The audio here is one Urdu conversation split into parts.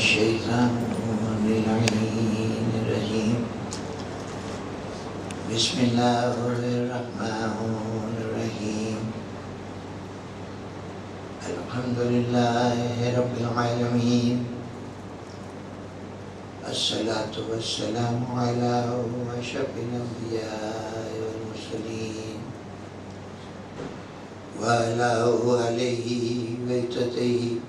الشيطان اللعين الرجيم بسم الله الرحمن الرحيم الحمد لله رب العالمين الصلاة والسلام على أشرف الأنبياء والمرسلين وعلى آله وصحبه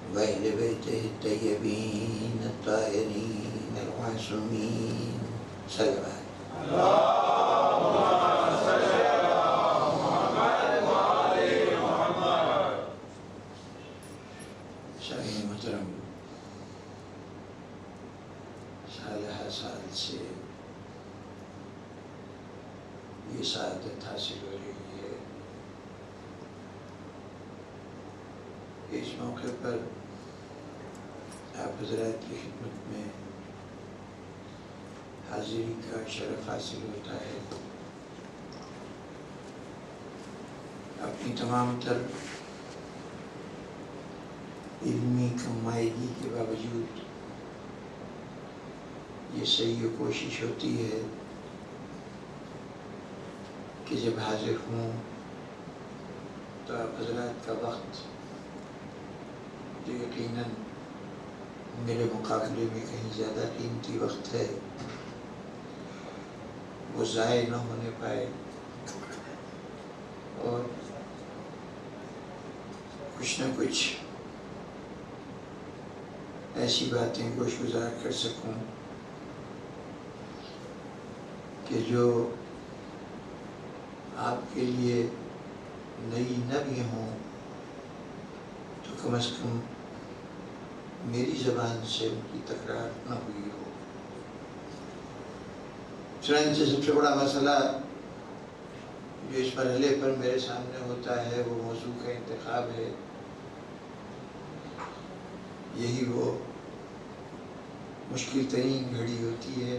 وأهل بيته الطيبين الطاهرين المعصومين صلوات اللهم صل على محمد وآل محمد. سامعین محترم، سالہ سال سے یہ سعادت حاصل ہو رہی ہے۔ اس موقع پر آپ حضرات کی خدمت میں حاضری کا شرف حاصل ہوتا ہے۔ اپنی تمام تر علمی کمائیگی کے باوجود یہ صحیح کوشش ہوتی ہے کہ جب حاضر ہوں تو آپ حضرات کا وقت جو یقیناً میرے مقابلے میں کہیں زیادہ قیمتی وقت ہے وہ ضائع نہ ہونے پائے اور کچھ نہ کچھ ایسی باتیں گوش گزار کر سکوں کہ جو آپ کے لیے نئی نہ بھی ہوں تو کم از کم میری زبان سے ان کی تکرار نہ ہوئی ہو۔ چنانچہ سب سے بڑا مسئلہ جو اس مرحلے پر میرے سامنے ہوتا ہے وہ موضوع کا انتخاب ہے۔ یہی وہ مشکل ترین گھڑی ہوتی ہے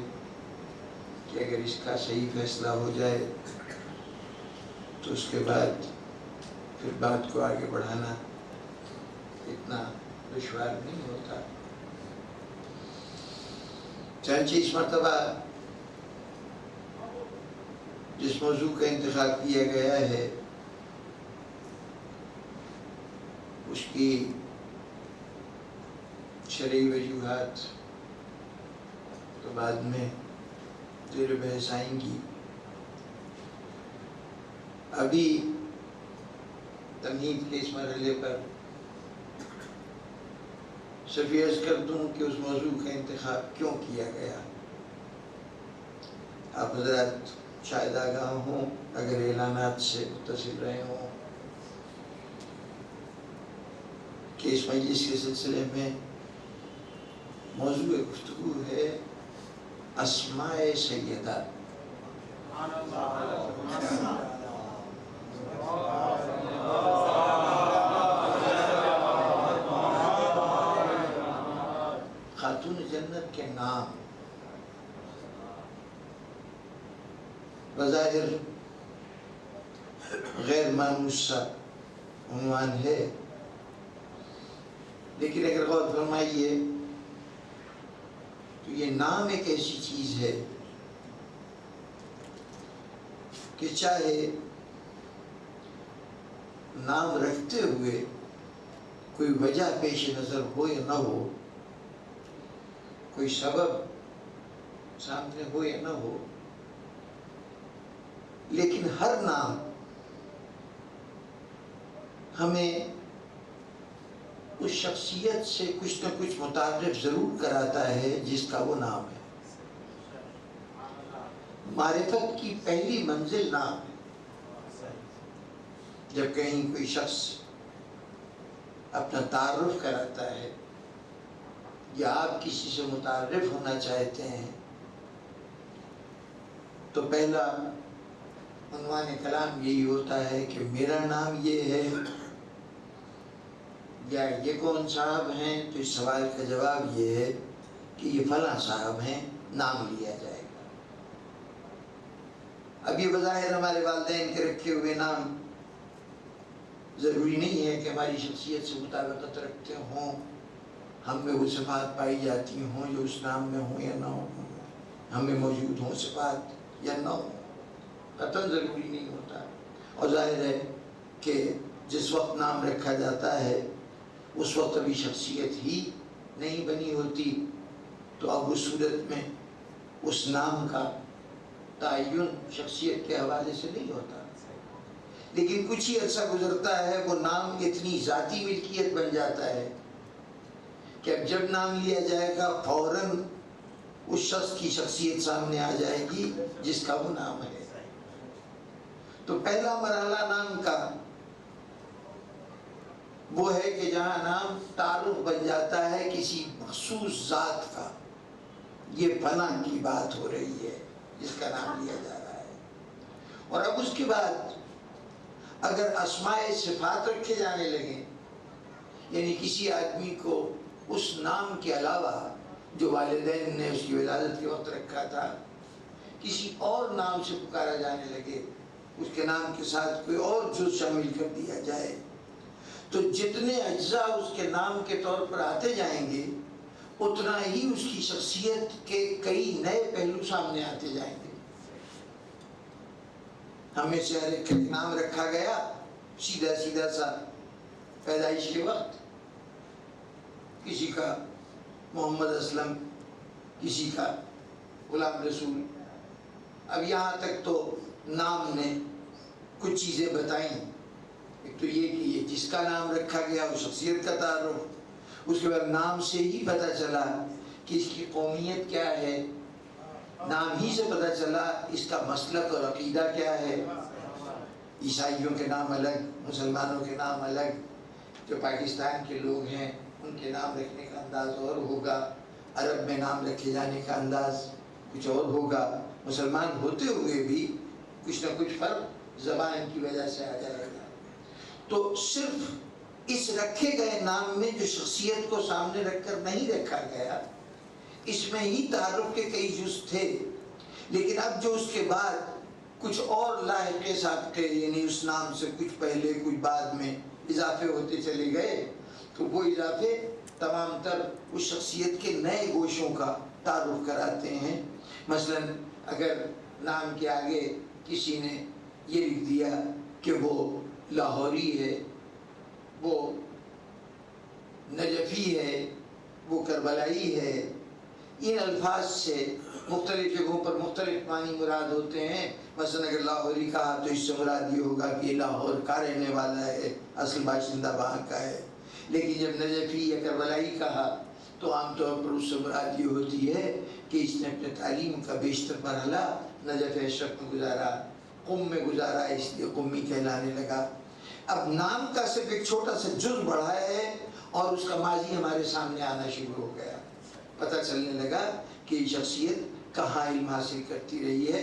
کہ اگر اس کا صحیح فیصلہ ہو جائے تو اس کے بعد پھر بات کو آگے بڑھانا اتنا دشوار نہیں ہوتا۔ چنانچہ اس مرتبہ جس موضوع کا انتخاب کیا گیا ہے اس کی شرعی وجوہات تو بعد میں زیر بحث آئیں گی۔ ابھی تمہید کے اس مرحلے پر صرف یہ عرض کر دوں کہ اس موضوع کا انتخاب کیوں کیا گیا۔ آپ حضرات شاید آگاہ ہوں اگر اعلانات سے متصل رہے ہوں کہ اس مجلس کے سلسلے میں موضوع گفتگو ہے اسماء سیدہ۔ خاتون جنت کے نام بظاہر غیر مانوس سا عنوان ہے، لیکن اگر غور فرمائیے تو یہ نام ایک ایسی چیز ہے کہ چاہے نام رکھتے ہوئے کوئی وجہ پیش نظر ہو یا نہ ہو، کوئی سبب سامنے ہو یا نہ ہو، لیکن ہر نام ہمیں اس شخصیت سے کچھ نہ کچھ متعارف ضرور کراتا ہے جس کا وہ نام ہے۔ معرفت کی پہلی منزل نام ہے۔ جب کہیں کوئی شخص اپنا تعارف کراتا ہے یا آپ کسی سے متعارف ہونا چاہتے ہیں تو پہلا عنوان کلام یہی ہوتا ہے کہ میرا نام یہ ہے یا یہ کون صاحب ہیں، تو اس سوال کا جواب یہ ہے کہ یہ فلاں صاحب ہیں، نام لیا جائے گا۔ اب یہ بظاہر ہمارے والدین کے رکھے ہوئے نام ضروری نہیں ہے کہ ہماری شخصیت سے مطابقت رکھتے ہوں، ہم میں وہ صفات پائی جاتی ہوں جو اس نام میں ہوں یا نہ ہوں، ہم میں موجود ہوں صفات یا نہ ہوں، قطعاً ضروری نہیں ہوتا۔ اور ظاہر ہے کہ جس وقت نام رکھا جاتا ہے اس وقت ابھی شخصیت ہی نہیں بنی ہوتی، تو اب اس صورت میں اس نام کا تعین شخصیت کے حوالے سے نہیں ہوتا، لیکن کچھ ہی عرصہ گزرتا ہے وہ نام اتنی ذاتی ملکیت بن جاتا ہے کہ اب جب نام لیا جائے گا فوراً اس شخص کی شخصیت سامنے آ جائے گی جس کا وہ نام ہے۔ تو پہلا مرحلہ نام کا وہ ہے کہ جہاں نام تعارف بن جاتا ہے کسی مخصوص ذات کا، یہ فلاں کی بات ہو رہی ہے جس کا نام لیا جا رہا ہے۔ اور اب اس کے بعد اگر اسماء صفات رکھے جانے لگیں، یعنی کسی آدمی کو اس نام کے علاوہ جو والدین نے اس کی ولادت کے وقت رکھا تھا کسی اور نام سے پکارا جانے لگے، اس کے نام کے ساتھ کوئی اور جز شامل کر دیا جائے، تو جتنے اجزاء اس کے نام کے طور پر آتے جائیں گے اتنا ہی اس کی شخصیت کے کئی نئے پہلو سامنے آتے جائیں گے۔ ہمیں سے ہر ایک کا نام رکھا گیا سیدھا سیدھا سا پیدائش کے وقت، کسی کا محمد اسلم، کسی کا غلام رسول۔ اب یہاں تک تو نام نے کچھ چیزیں بتائیں، ایک تو یہ کہ یہ جس کا نام رکھا گیا وہ شخصیت کا تعارف، اس کے بعد نام سے ہی پتہ چلا کہ اس کی قومیت کیا ہے، نام ہی سے پتہ چلا اس کا مسلک اور عقیدہ کیا ہے۔ عیسائیوں کے نام الگ، مسلمانوں کے نام الگ، جو پاکستان کے لوگ ہیں ان کے نام رکھنے کا انداز اور ہوگا، عرب میں نام رکھے جانے کا انداز کچھ اور ہوگا، مسلمان ہوتے ہوئے بھی کچھ نہ کچھ فرق زبان کی وجہ سے آ جائے گا۔ تو صرف اس رکھے گئے نام میں جو شخصیت کو سامنے رکھ کر نہیں رکھا گیا، اس میں ہی تعارف کے کئی جز تھے، لیکن اب جو اس کے بعد کچھ اور لاحقے سابقے، یعنی اس نام سے کچھ پہلے کچھ بعد میں اضافے ہوتے چلے گئے، تو وہ اضافے تمام تر اس شخصیت کے نئے گوشوں کا تعارف کراتے ہیں۔ مثلا اگر نام کے آگے کسی نے یہ لکھ دیا کہ وہ لاہوری ہے، وہ نجفی ہے، وہ کربلائی ہے، ان الفاظ سے مختلف جگہوں پر مختلف معنی مراد ہوتے ہیں۔ مثلا اگر لاہوری کہا تو اس سے مراد یہ ہوگا کہ لاہور کا رہنے والا ہے، اصل باشندہ وہاں کا ہے، لیکن جب نجفی یا کربلائی کہا تو عام طور پر اس سے مراد یہ ہوتی ہے کہ اس نے اپنے تعلیم کا بیشتر مرحلہ نجف اشرف میں گزارا، قم میں گزارا، اس لیے قمی کہلانے لگا۔ اب نام کا صرف ایک چھوٹا سا جز بڑھا ہے اور اس کا ماضی ہمارے سامنے آنا شروع ہو گیا، پتہ چلنے لگا کہ یہ شخصیت کہاں علم حاصل کرتی رہی ہے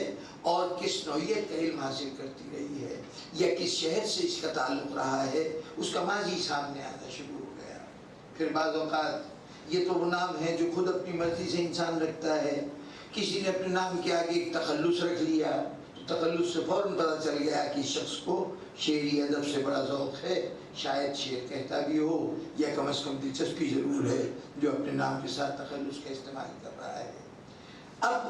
اور کس نوعیت کا علم حاصل کرتی رہی ہے، یا کس شہر سے اس کا تعلق رہا ہے، اس کا ماضی سامنے آنا شروع ہو گیا۔ پھر بعض اوقات یہ تو وہ نام ہے جو خود اپنی مرضی سے انسان رکھتا ہے، کسی نے اپنے نام کے آگے ایک تخلص رکھ لیا تو تخلص سے فوراً پتہ چل گیا کہ اس شخص کو شعری ادب سے بڑا ذوق ہے، شاید شعر کہتا بھی ہو یا کم از کم دلچسپی ضرور ہے جو اپنے نام کے ساتھ تخلص کا استعمال کر رہا ہے۔ اب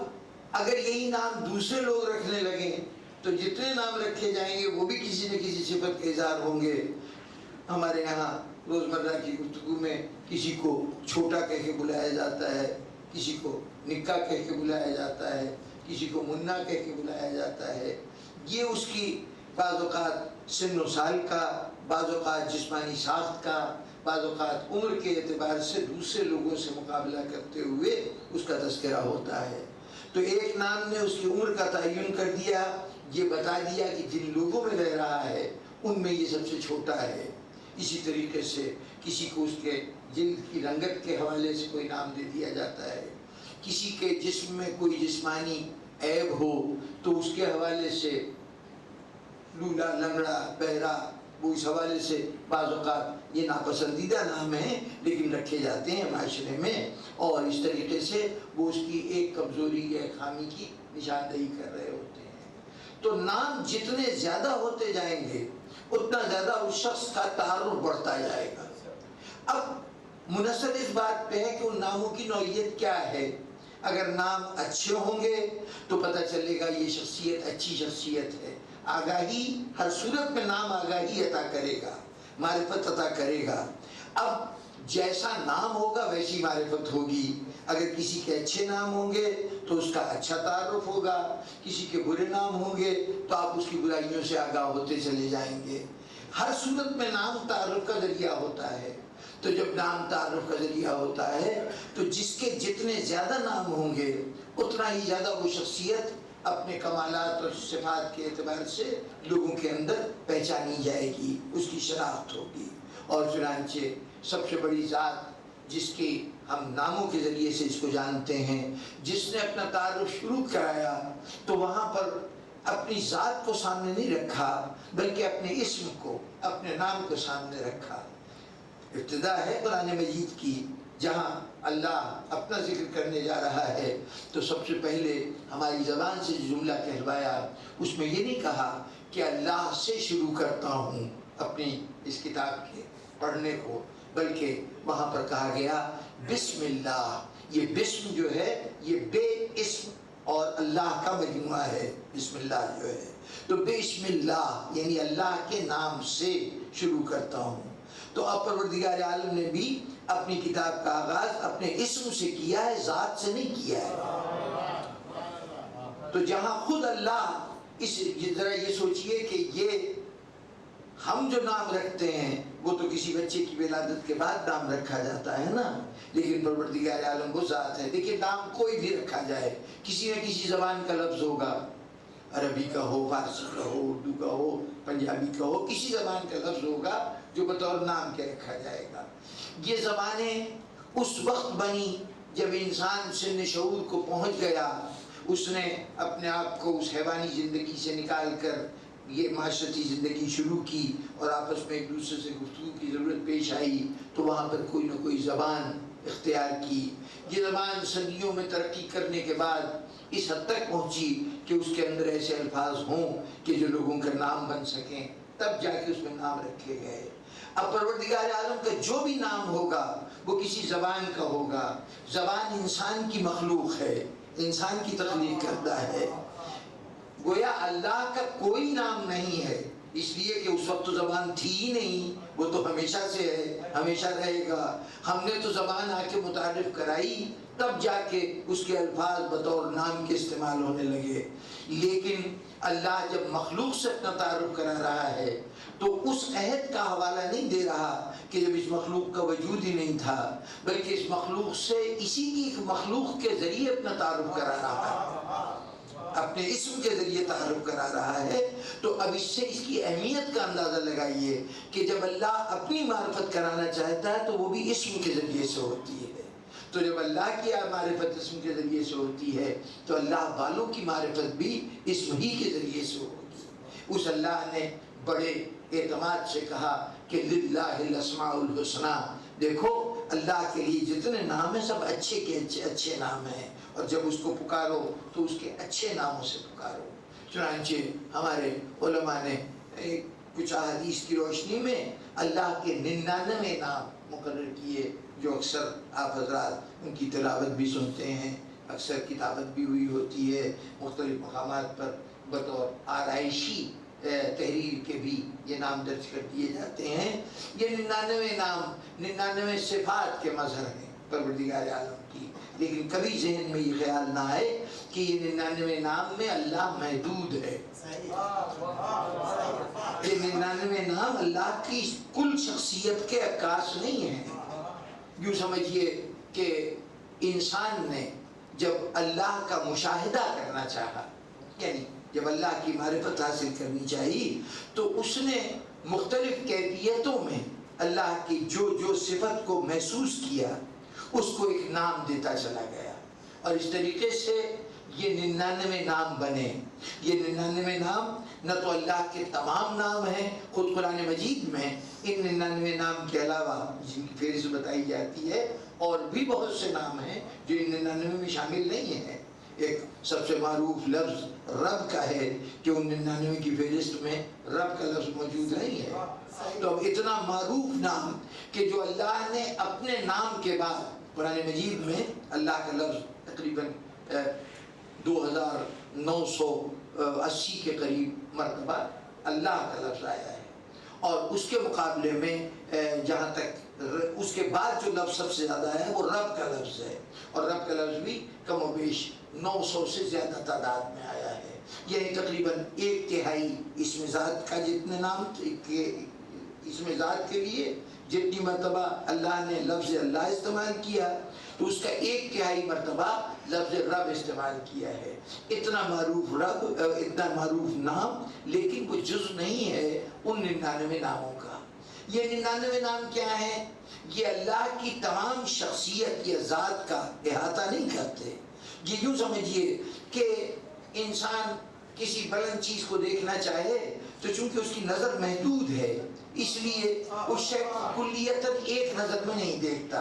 اگر یہی نام دوسرے لوگ رکھنے لگیں تو جتنے نام رکھے جائیں گے وہ بھی کسی نہ کسی صفت کے اظہار ہوں گے۔ ہمارے یہاں روزمرہ کی گفتگو میں کسی کو چھوٹا کہہ کے بلایا جاتا ہے، کسی کو نکا کہہ کے بلایا جاتا ہے، کسی کو منا کہہ کے بلایا جاتا ہے۔ یہ اس کی بعض اوقات سن و سال کا، بعض اوقات جسمانی ساخت کا، بعض اوقات عمر کے اعتبار سے دوسرے لوگوں سے مقابلہ کرتے ہوئے اس کا تذکرہ ہوتا ہے۔ تو ایک نام نے اس کی عمر کا تعین کر دیا، یہ بتا دیا کہ جن لوگوں میں رہ رہا ہے ان میں یہ سب سے چھوٹا ہے۔ اسی طریقے سے کسی کو اس کے جلد کی رنگت کے حوالے سے کوئی نام دے دیا جاتا ہے، کسی کے جسم میں کوئی جسمانی عیب ہو تو اس کے حوالے سے لولا، لنگڑا، بہرا، وہ اس حوالے سے بعض اوقات یہ ناپسندیدہ نام ہیں لیکن رکھے جاتے ہیں معاشرے میں، اور اس طریقے سے وہ اس کی ایک کمزوری یا ایک خامی کی نشاندہی کر رہے ہوتے ہیں۔ تو نام جتنے زیادہ ہوتے جائیں گے اتنا زیادہ اس شخص کا تعارف بڑھتا جائے گا۔ اب منحصر اس بات پہ ہے کہ ان ناموں کی نوعیت کیا ہے۔ اگر نام اچھے ہوں گے تو پتہ چلے گا یہ شخصیت اچھی شخصیت ہے۔ آگاہی ہر صورت میں نام آگاہی عطا کرے گا، معرفت عطا کرے گا۔ اب جیسا نام ہوگا ویسی معرفت ہوگی۔ اگر کسی کے اچھے نام ہوں گے تو اس کا اچھا تعارف ہوگا، کسی کے برے نام ہوں گے تو آپ اس کی برائیوں سے آگاہ ہوتے چلے جائیں گے۔ ہر صورت میں نام تعارف کا ذریعہ ہوتا ہے۔ تو جب نام تعارف کا ذریعہ ہوتا ہے تو جس کے جتنے زیادہ نام ہوں گے اتنا ہی زیادہ وہ شخصیت اپنے کمالات اور صفات کے اعتبار سے لوگوں کے اندر پہچانی جائے گی، اس کی شناخت ہوگی۔ اور چنانچہ سب سے بڑی ذات جس کی ہم ناموں کے ذریعے سے اس کو جانتے ہیں، جس نے اپنا تعارف شروع کرایا تو وہاں پر اپنی ذات کو سامنے نہیں رکھا بلکہ اپنے اسم کو، اپنے نام کو سامنے رکھا۔ ابتدا ہے قرآن مجید کی، جہاں اللہ اپنا ذکر کرنے جا رہا ہے تو سب سے پہلے ہماری زبان سے جو جملہ کہلوایا اس میں یہ نہیں کہا کہ اللہ سے شروع کرتا ہوں اپنی اس کتاب کے پڑھنے کو، بلکہ وہاں پر کہا گیا بسم اللہ۔ یہ بسم جو ہے یہ بے اسم اور اللہ کا مجموعہ ہے، بسم اللہ جو ہے تو بسم اللہ یعنی اللہ کے نام سے شروع کرتا ہوں۔ تو اب پروردگار عالم نے بھی اپنی کتاب کا آغاز اپنے اسم سے کیا ہے، ذات سے نہیں کیا ہے۔ تو جہاں خود اللہ ذرا یہ سوچئے کہ یہ ہم جو نام رکھتے ہیں وہ تو کسی بچے کی ولادت کے بعد نام رکھا جاتا ہے نا، لیکن پروردگار عالم وہ ذات ہے۔ دیکھیں نام کوئی بھی رکھا جائے، کسی نہ کسی زبان کا لفظ ہوگا، عربی کا ہو، فارسی کا ہو، اردو کا ہو، پنجابی کا ہو، کسی زبان کا لفظ ہوگا جو بطور نام کے رکھا جائے گا۔ یہ زبانیں اس وقت بنی جب انسان سن شعور کو پہنچ گیا، اس نے اپنے آپ کو اس حیوانی زندگی سے نکال کر یہ معاشرتی زندگی شروع کی اور آپس میں ایک دوسرے سے گفتگو کی ضرورت پیش آئی تو وہاں پر کوئی نہ کوئی زبان اختیار کی۔ یہ زبان صدیوں میں ترقی کرنے کے بعد اس حد تک پہنچی کہ اس کے اندر ایسے الفاظ ہوں کہ جو لوگوں کا نام بن سکیں، تب جا کے اس میں نام رکھے گئے۔ اب پروردگار عالم کا جو بھی نام ہوگا وہ کسی زبان کا ہوگا۔ زبان انسان کی مخلوق ہے، انسان کی تخلیق کردہ ہے۔ گویا اللہ کا کوئی نام نہیں ہے، اس لیے کہ اس وقت تو زبان تھی ہی نہیں، وہ تو ہمیشہ سے ہے، ہمیشہ رہے گا۔ ہم نے تو زبان آ کے متعارف کرائی، تب جا کے اس کے الفاظ بطور نام کے استعمال ہونے لگے۔ لیکن اللہ جب مخلوق سے اپنا تعارف کرا رہا ہے تو اس عہد کا حوالہ نہیں دے رہا کہ جب اس مخلوق کا وجود ہی نہیں تھا، بلکہ اس مخلوق سے اسی کی مخلوق کے ذریعے اپنا تعارف کرا رہا ہے، اپنے اسم کے ذریعے تعارف کرا رہا ہے۔ تو اب اس سے اس کی اہمیت کا اندازہ لگائیے کہ جب اللہ اپنی معرفت کرانا چاہتا ہے تو وہ بھی اسم کے ذریعے سے ہوتی ہے۔ تو جب اللہ کی معرفت اسم کے ذریعے سے ہوتی ہے تو اللہ والوں کی معرفت بھی اسم ہی کے ذریعے سے ہوگی۔ اس اللہ نے بڑے اعتماد سے کہا کہ للہ الاسماء الحسنی، دیکھو اللہ کے لیے جتنے نام ہیں سب اچھے کے اچھے نام ہیں، اور جب اس کو پکارو تو اس کے اچھے ناموں سے پکارو۔ چنانچہ ہمارے علماء نے کچھ احادیث کی روشنی میں اللہ کے 99 نام مقرر کیے جو اکثر آپ حضرات ان کی تلاوت بھی سنتے ہیں، اکثر کتابت بھی ہوئی ہوتی ہے، مختلف مقامات پر بطور آرائشی تحریر کے بھی یہ نام درج کر دیے جاتے ہیں۔ یہ 99 نام 99 صفات کے مظہر ہیں پروردگار عالم کی، لیکن کبھی ذہن میں یہ خیال نہ آئے کہ یہ 99 نام میں اللہ محدود ہے۔ یہ 99 نام اللہ کی کل شخصیت کے عکاس نہیں ہیں۔ یوں سمجھیے کہ انسان نے جب اللہ کا مشاہدہ کرنا چاہا، یعنی جب اللہ کی معرفت حاصل کرنی چاہیے تو اس نے مختلف کیفیتوں میں اللہ کی جو صفت کو محسوس کیا اس کو ایک نام دیتا چلا گیا، اور اس طریقے سے یہ 99 نام بنے۔ یہ 99 نام نہ تو اللہ کے تمام نام ہیں، خود قرآن مجید میں ان 99 نام کے علاوہ جن کی فہرست بتائی جاتی ہے اور بھی بہت سے نام ہیں جو ان 99 میں شامل نہیں ہیں، ایک سب سے معروف لفظ رب کا ہے کہ ان 99 کی فہرست میں رب کا لفظ موجود نہیں ہے۔ تو اب اتنا معروف نام کہ جو اللہ نے اپنے نام کے بعد قرآن مجید میں اللہ کا لفظ تقریباً 2980 کے قریب مرتبہ اللہ کا لفظ آیا ہے، اور اس کے مقابلے میں جہاں تک اس کے بعد جو لفظ سب سے زیادہ ہے وہ رب کا لفظ ہے، اور رب کا لفظ بھی کم و بیش 900 سے زیادہ تعداد میں آیا ہے، یعنی تقریباً 1/3 اسم ذات کا جتنے نام اسم ذات کے لیے جتنی مرتبہ اللہ نے لفظ اللہ استعمال کیا تو اس کا 1/3 مرتبہ لفظ رب استعمال کیا ہے۔ اتنا معروف رب، اتنا معروف نام، لیکن وہ جز نہیں ہے ان 99 ناموں کا۔ یہ 99 نام کیا ہے؟ یہ اللہ کی تمام شخصیت یا ذات کا احاطہ نہیں کرتے۔ یہ یوں سمجھیے کہ انسان کسی بلند چیز کو دیکھنا چاہے تو چونکہ اس کی نظر محدود ہے اس لیے اس شے کلیتاً ایک نظر میں نہیں دیکھتا۔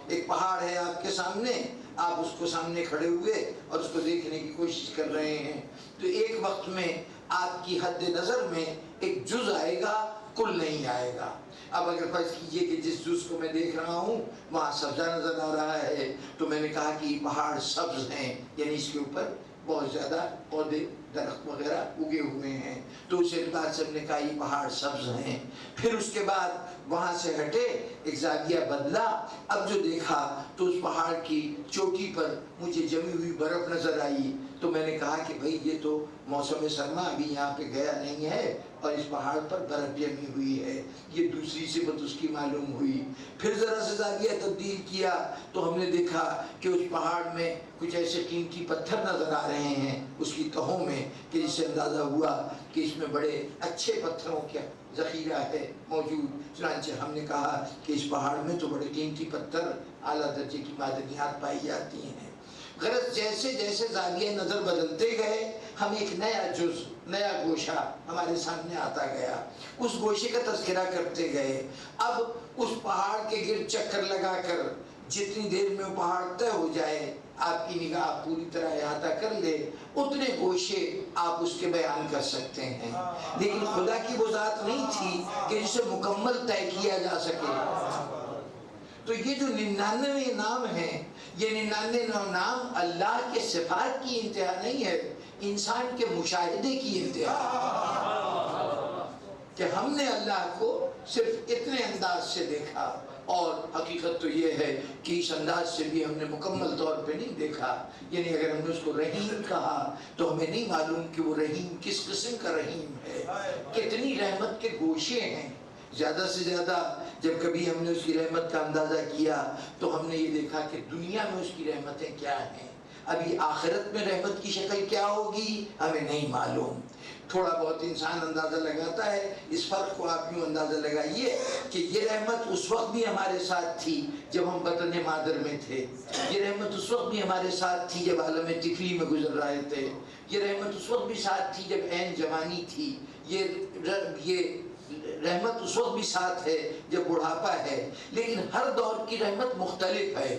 ایک پہاڑ ہے آپ کے سامنے، آپ اس کو سامنے کھڑے ہوئے اور اس کو دیکھنے کی کوشش کر رہے ہیں تو ایک وقت میں آپ کی حد نظر میں ایک جز آئے گا، کل نہیں آئے گا۔ اب اگر فرض کیجئے کہ جس جز کو میں دیکھ رہا ہوں وہاں سبزہ نظر آ رہا ہے تو میں نے کہا کہ یہ پہاڑ سبز ہیں، یعنی اس کے اوپر بہت زیادہ پودے درخت وغیرہ اگے ہوئے ہیں، تو اس اعتبار سے ہم نے کہا یہ پہاڑ سبز ہیں۔ پھر اس کے بعد وہاں سے ہٹے، ایک زاویہ بدلا، اب جو دیکھا تو اس پہاڑ کی چوٹی پر مجھے جمی ہوئی برف نظر آئی، تو میں نے کہا کہ بھئی یہ تو موسم سرما ابھی یہاں پہ گیا نہیں ہے اور اس پہاڑ پر برف جمی ہوئی ہے، یہ دوسری صفت اس کی معلوم ہوئی۔ پھر ذرا سے زاویہ تبدیل کیا تو ہم نے دیکھا کہ اس پہاڑ میں کچھ ایسے قیمتی پتھر نظر آ رہے ہیں اس کی تہوں میں کہ جس سے اندازہ ہوا کہ اس میں بڑے اچھے پتھروں کا ذخیرہ ہے موجود۔ چنانچہ ہم نے کہا کہ اس پہاڑ میں تو بڑے قیمتی پتھر، اعلیٰ درجے کی معدنیات پائی جاتی ہیں۔ غرض جیسے جیسے زاویہ نظر بدلتے گئے ہم ایک نیا جز، نیا گوشہ ہمارے سامنے آتا گیا، اس گوشے کا تذکرہ کرتے گئے۔ اب اس پہاڑ کے گرد چکر لگا کر جتنی دیر میں وہ پہاڑ طے ہو جائے، آپ کی نگاہ پوری طرح احاطہ کر لے، اتنے گوشے آپ اس کے بیان کر سکتے ہیں، لیکن خدا کی وہ ذات نہیں تھی کہ جسے مکمل طے کیا جا سکے۔ تو یہ جو 99 نام ہیں، یہ 99 نام اللہ کے صفات کی انتہا نہیں ہے، انسان کے مشاہدے کی انتہا کہ ہم نے اللہ کو صرف اتنے انداز سے دیکھا، اور حقیقت تو یہ ہے کہ اس انداز سے بھی ہم نے مکمل طور پہ نہیں دیکھا۔ یعنی اگر ہم نے اس کو رحیم کہا تو ہمیں نہیں معلوم کہ وہ رحیم کس قسم کا رحیم ہے، کتنی رحمت کے گوشے ہیں۔ زیادہ سے زیادہ جب کبھی ہم نے اس کی رحمت کا اندازہ کیا تو ہم نے یہ دیکھا کہ دنیا میں اس کی رحمتیں کیا ہیں، ابھی آخرت میں رحمت کی شکل کیا ہوگی ہمیں نہیں معلوم۔ تھوڑا بہت انسان اندازہ لگاتا ہے، اس فرق کو آپ یوں اندازہ لگائیے کہ یہ رحمت اس وقت بھی ہمارے ساتھ تھی جب ہم بطن مادر میں تھے، یہ رحمت اس وقت بھی ہمارے ساتھ تھی جب عالم طفلی میں گزر رہے تھے، یہ رحمت اس وقت بھی ساتھ تھی جب عین جوانی تھی، یہ رحمت اس وقت بھی ساتھ ہے جب بڑھاپا ہے، لیکن ہر دور کی رحمت مختلف ہے۔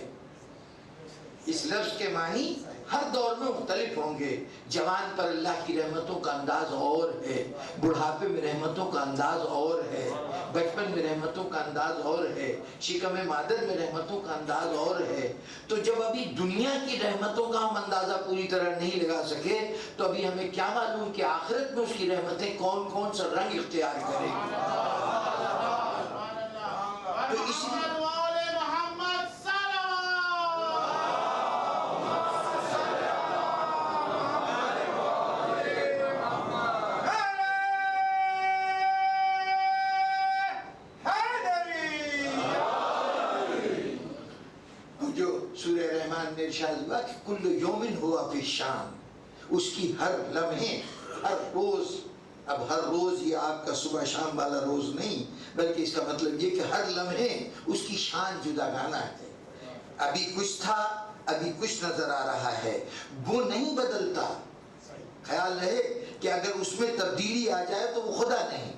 اس لفظ کے معنی ہر دور میں مختلف ہوں گے۔ جوان پر اللہ کی رحمتوں کا انداز اور ہے، بڑھاپے میں رحمتوں کا انداز اور ہے، بچپن میں رحمتوں کا انداز اور ہے، شکم مادر میں رحمتوں کا انداز اور ہے۔ تو جب ابھی دنیا کی رحمتوں کا ہم اندازہ پوری طرح نہیں لگا سکے تو ابھی ہمیں کیا معلوم کہ آخرت میں اس کی رحمتیں کون کون سا رنگ اختیار کریں گی۔ تو اس لیے سورہ رحمان میں ارشاد ہوا کہ کل یومن ہوا فی شان، اس کی ہر لمحے، ہر روز، اب ہر روز یہ آپ کا صبح شام والا روز نہیں بلکہ اس کا مطلب یہ کہ ہر لمحے اس کی شان جدا گانا ہے۔ ابھی کچھ تھا، ابھی کچھ نظر آ رہا ہے، وہ نہیں بدلتا۔ خیال رہے کہ اگر اس میں تبدیلی آ جائے تو وہ خدا نہیں،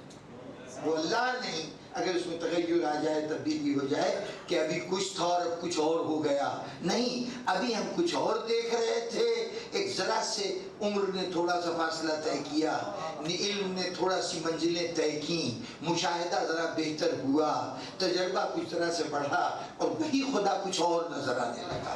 وہ اللہ نہیں۔ اگر اس میں تغیر آ جائے، تبدیلی ہو جائے کہ ابھی کچھ تھا اور اب کچھ اور ہو گیا، نہیں، ابھی ہم کچھ اور دیکھ رہے تھے ایک ذرا سے عمر نے تھوڑا سا فاصلہ طے کیا، علم نے تھوڑا سی منزلیں طے کی، مشاہدہ ذرا بہتر ہوا، تجربہ کچھ طرح سے بڑھا، اور وہی خدا کچھ اور نظر آنے لگا۔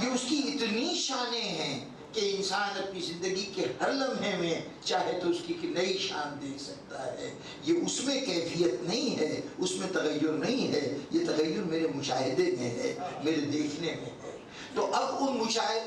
یہ اس کی اتنی شانیں ہیں کہ انسان اپنی زندگی کے ہر لمحے میں چاہے تو اس کی نئی شان دیکھ سکتا ہے۔ یہ اس میں کیفیت نہیں ہے، اس میں تغیر نہیں ہے، یہ تغیر میرے مشاہدے میں ہے، میرے دیکھنے میں ہے۔ تو اب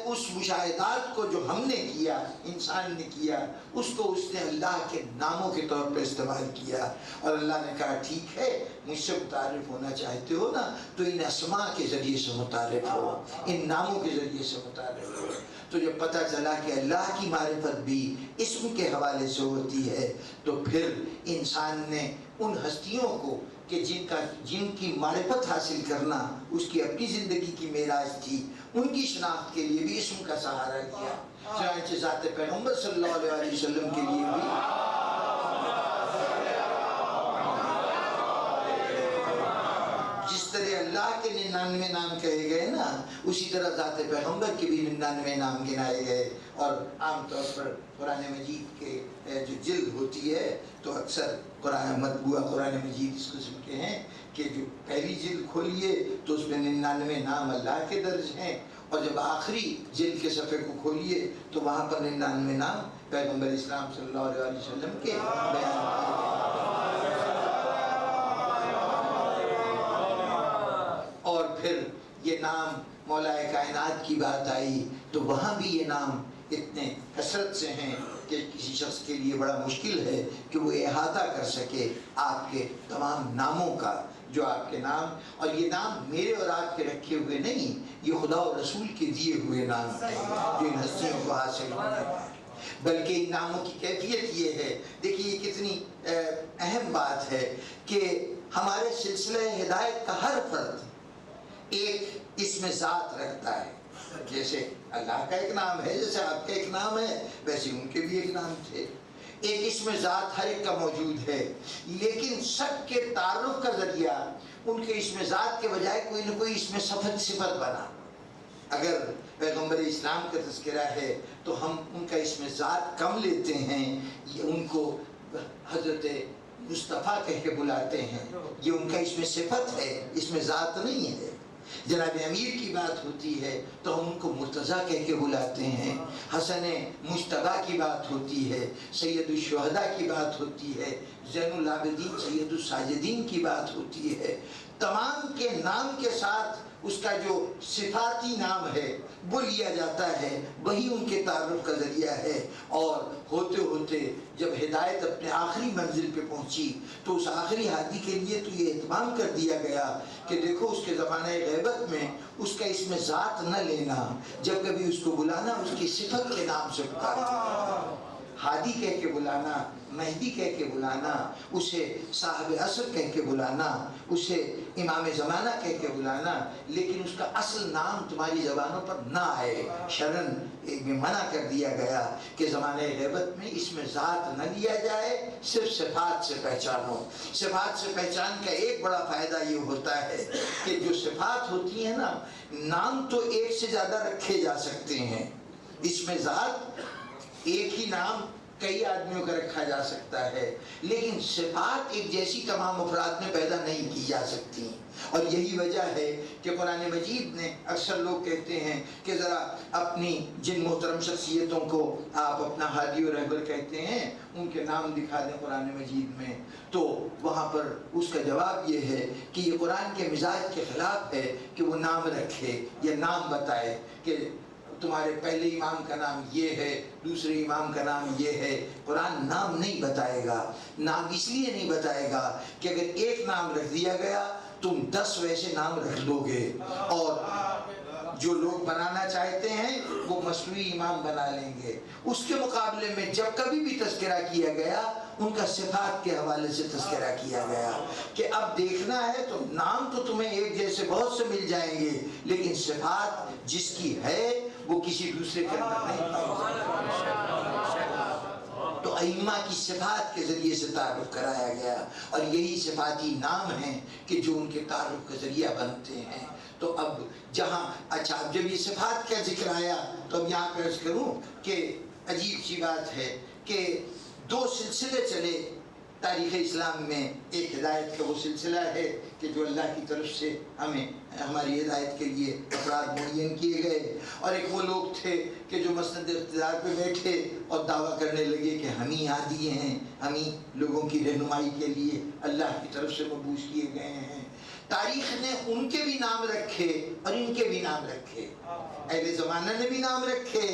اس مشاہدات کو جو ہم نے کیا، انسان نے کیا، اس کو اس نے اللہ کے ناموں کے طور پر استعمال کیا، اور اللہ نے کہا ٹھیک ہے، مجھ سے متعارف ہونا چاہتے ہو نا تو ان اسماء کے ذریعے سے متعارف ہو، ان ناموں کے ذریعے سے متعارف ہو۔ تو جب پتہ چلا کہ اللہ کی معرفت بھی اسم کے حوالے سے ہوتی ہے، تو پھر انسان نے ان ہستیوں کو کہ جن کی معرفت حاصل کرنا اس کی اپنی زندگی کی معراج تھی، ان کی شناخت کے لیے بھی اسم کا سہارا لیا۔ چنانچہ ذات پیغمبر صلی اللہ علیہ وسلم کے لیے بھی جس طرح اللہ کے 99 نام کہے گئے نا، اسی طرح ذات پیغمبر کے بھی 99 نام گنائے گئے۔ اور عام طور پر قرآن مجید کے جو جلد ہوتی ہے تو اکثر قرآن مطبوعہ قرآن مجید اس قسم کے ہیں کہ جو پہلی جلد کھولیے تو اس میں 99 نام اللہ کے درج ہیں، اور جب آخری جلد کے صفحے کو کھولیے تو وہاں پر 99 نام پیغمبر اسلام صلی اللہ علیہ وسلم کے بیان کیے گئے۔ اور پھر یہ نام مولا کائنات کی بات آئی تو وہاں بھی یہ نام اتنے کثرت سے ہیں کہ کسی شخص کے لیے بڑا مشکل ہے کہ وہ احاطہ کر سکے آپ کے تمام ناموں کا، جو آپ کے نام، اور یہ نام میرے اور آپ کے رکھے ہوئے نہیں، یہ خدا و رسول کے دیے ہوئے نام ہیں جو ان ہستیوں کو حاصل ہونے ہیں۔ بلکہ ان ناموں کی کیفیت یہ ہے، دیکھیے یہ کتنی اہم بات ہے کہ ہمارے سلسلہ ہدایت کا ہر فرد ایک اسم ذات رکھتا ہے۔ جیسے اللہ کا ایک نام ہے، جیسے آپ کا ایک نام ہے، ویسے ان کے بھی ایک نام تھے۔ ایک اسم ذات ہر ایک کا موجود ہے، لیکن سب کے تعارف کا ذریعہ ان کے اسم ذات کے بجائے کوئی نہ کوئی اسم صفت بنا۔ اگر پیغمبر اسلام کا تذکرہ ہے تو ہم ان کا اسم ذات کم لیتے ہیں، یہ ان کو حضرت مصطفیٰ کہہ کے بلاتے ہیں، یہ ان کا اسم صفت ہے، اسم ذات نہیں ہے۔ جناب امیر کی بات ہوتی ہے تو ہم ان کو مرتضیٰ کہہ کے بلاتے ہیں، حسن مجتبیٰ کی بات ہوتی ہے، سید الشہداء کی بات ہوتی ہے، زین العابدین سید الساجدین کی بات ہوتی ہے۔ تمام کے نام کے ساتھ اس کا جو صفاتی نام ہے وہ لیا جاتا ہے، وہی ان کے تعارف کا ذریعہ ہے۔ اور ہوتے ہوتے جب ہدایت اپنے آخری منزل پہ پہنچی تو اس آخری ہادی کے لیے تو یہ اہتمام کر دیا گیا کہ دیکھو اس کے زمانہ غیبت میں اس کا اسم ذات نہ لینا، جب کبھی اس کو بلانا اس کی صفت کے نام سے پکارنا، ہادی کہہ کے بلانا، مہدی کہہ کے بلانا، اسے صاحب عصر کہہ کے بلانا، اسے امام زمانہ کہہ کے بلانا، لیکن اس کا اصل نام تمہاری زبانوں پر نہ آئے۔ شرن میں منع کر دیا گیا کہ زمانہ غیبت میں اسم ذات نہ لیا جائے، صرف صفات سے پہچانو۔ صفات سے پہچان کا ایک بڑا فائدہ یہ ہوتا ہے کہ جو صفات ہوتی ہیں نا، نام تو ایک سے زیادہ رکھے جا سکتے ہیں، اسم ذات ایک ہی نام کئی آدمیوں کا رکھا جا سکتا ہے، لیکن صفات ایک جیسی تمام افراد میں پیدا نہیں کی جا سکتی۔ اور یہی وجہ ہے کہ قرآن مجید نے اکثر لوگ کہتے ہیں کہ ذرا اپنی جن محترم شخصیتوں کو آپ اپنا ہادی و رہبر کہتے ہیں ان کے نام دکھا دیں قرآن مجید میں، تو وہاں پر اس کا جواب یہ ہے کہ یہ قرآن کے مزاج کے خلاف ہے کہ وہ نام رکھے یا نام بتائے کہ تمہارے پہلے امام کا نام یہ ہے، دوسرے امام کا نام یہ ہے۔ قرآن نام نہیں بتائے گا۔ نام اس لیے نہیں بتائے گا کہ اگر ایک نام رکھ دیا گیا تم 10 ویسے نام رکھ لو گے، اور جو لوگ بنانا چاہتے ہیں وہ مصنوعی امام بنا لیں گے۔ اس کے مقابلے میں جب کبھی بھی تذکرہ کیا گیا ان کا صفات کے حوالے سے تذکرہ کیا گیا کہ اب دیکھنا ہے تو نام تو تمہیں ایک جیسے بہت سے مل جائیں گے، لیکن صفات جس کی ہے وہ کسی دوسرے کے اندر نہیں پائی جائے۔ تو تو ائمہ کی صفات کے ذریعے سے تعارف کرایا گیا، اور یہی صفاتی نام ہیں کہ جو ان کے تعارف کا ذریعہ بنتے ہیں۔ تو اب جہاں اچھا اب جب یہ صفات کا ذکر آیا تو اب یہاں پہ عرض کروں کہ عجیب سی بات ہے کہ دو سلسلے چلے تاریخ اسلام میں۔ ایک ہدایت کا وہ سلسلہ ہے کہ جو اللہ کی طرف سے ہمیں ہماری ہدایت کے لیے افراد معین کیے گئے، اور ایک وہ لوگ تھے کہ جو مسند اقتدار پہ بیٹھے اور دعویٰ کرنے لگے کہ ہم ہی ہادی ہیں، ہم ہی لوگوں کی رہنمائی کے لیے اللہ کی طرف سے مبعوث کیے گئے ہیں۔ تاریخ نے ان کے بھی نام رکھے اور ان کے بھی نام رکھے، اہل زمانہ نے بھی نام رکھے۔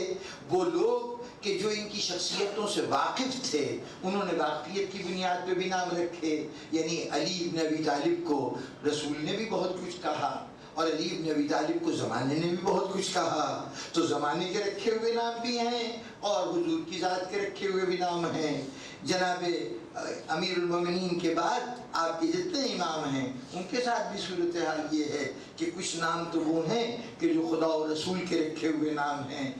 وہ لوگ کہ جو ان کی شخصیتوں سے واقف تھے انہوں نے واقفیت کی بنیاد پہ بھی نام رکھے، یعنی علی بن ابی طالب کو رسول نے بھی بہت کچھ کہا، اور علی بن ابی طالب کو زمانے نے بھی بہت کچھ کہا، تو زمانے کے رکھے ہوئے نام بھی ہیں اور حضور کی ذات کے رکھے ہوئے بھی نام ہیں۔ جناب امیر المومنین کے بعد آپ کے جتنے امام ہیں ان کے ساتھ بھی صورتحال یہ ہے کہ کچھ نام تو وہ ہیں کہ جو خدا اور رسول کے رکھے ہوئے نام ہیں،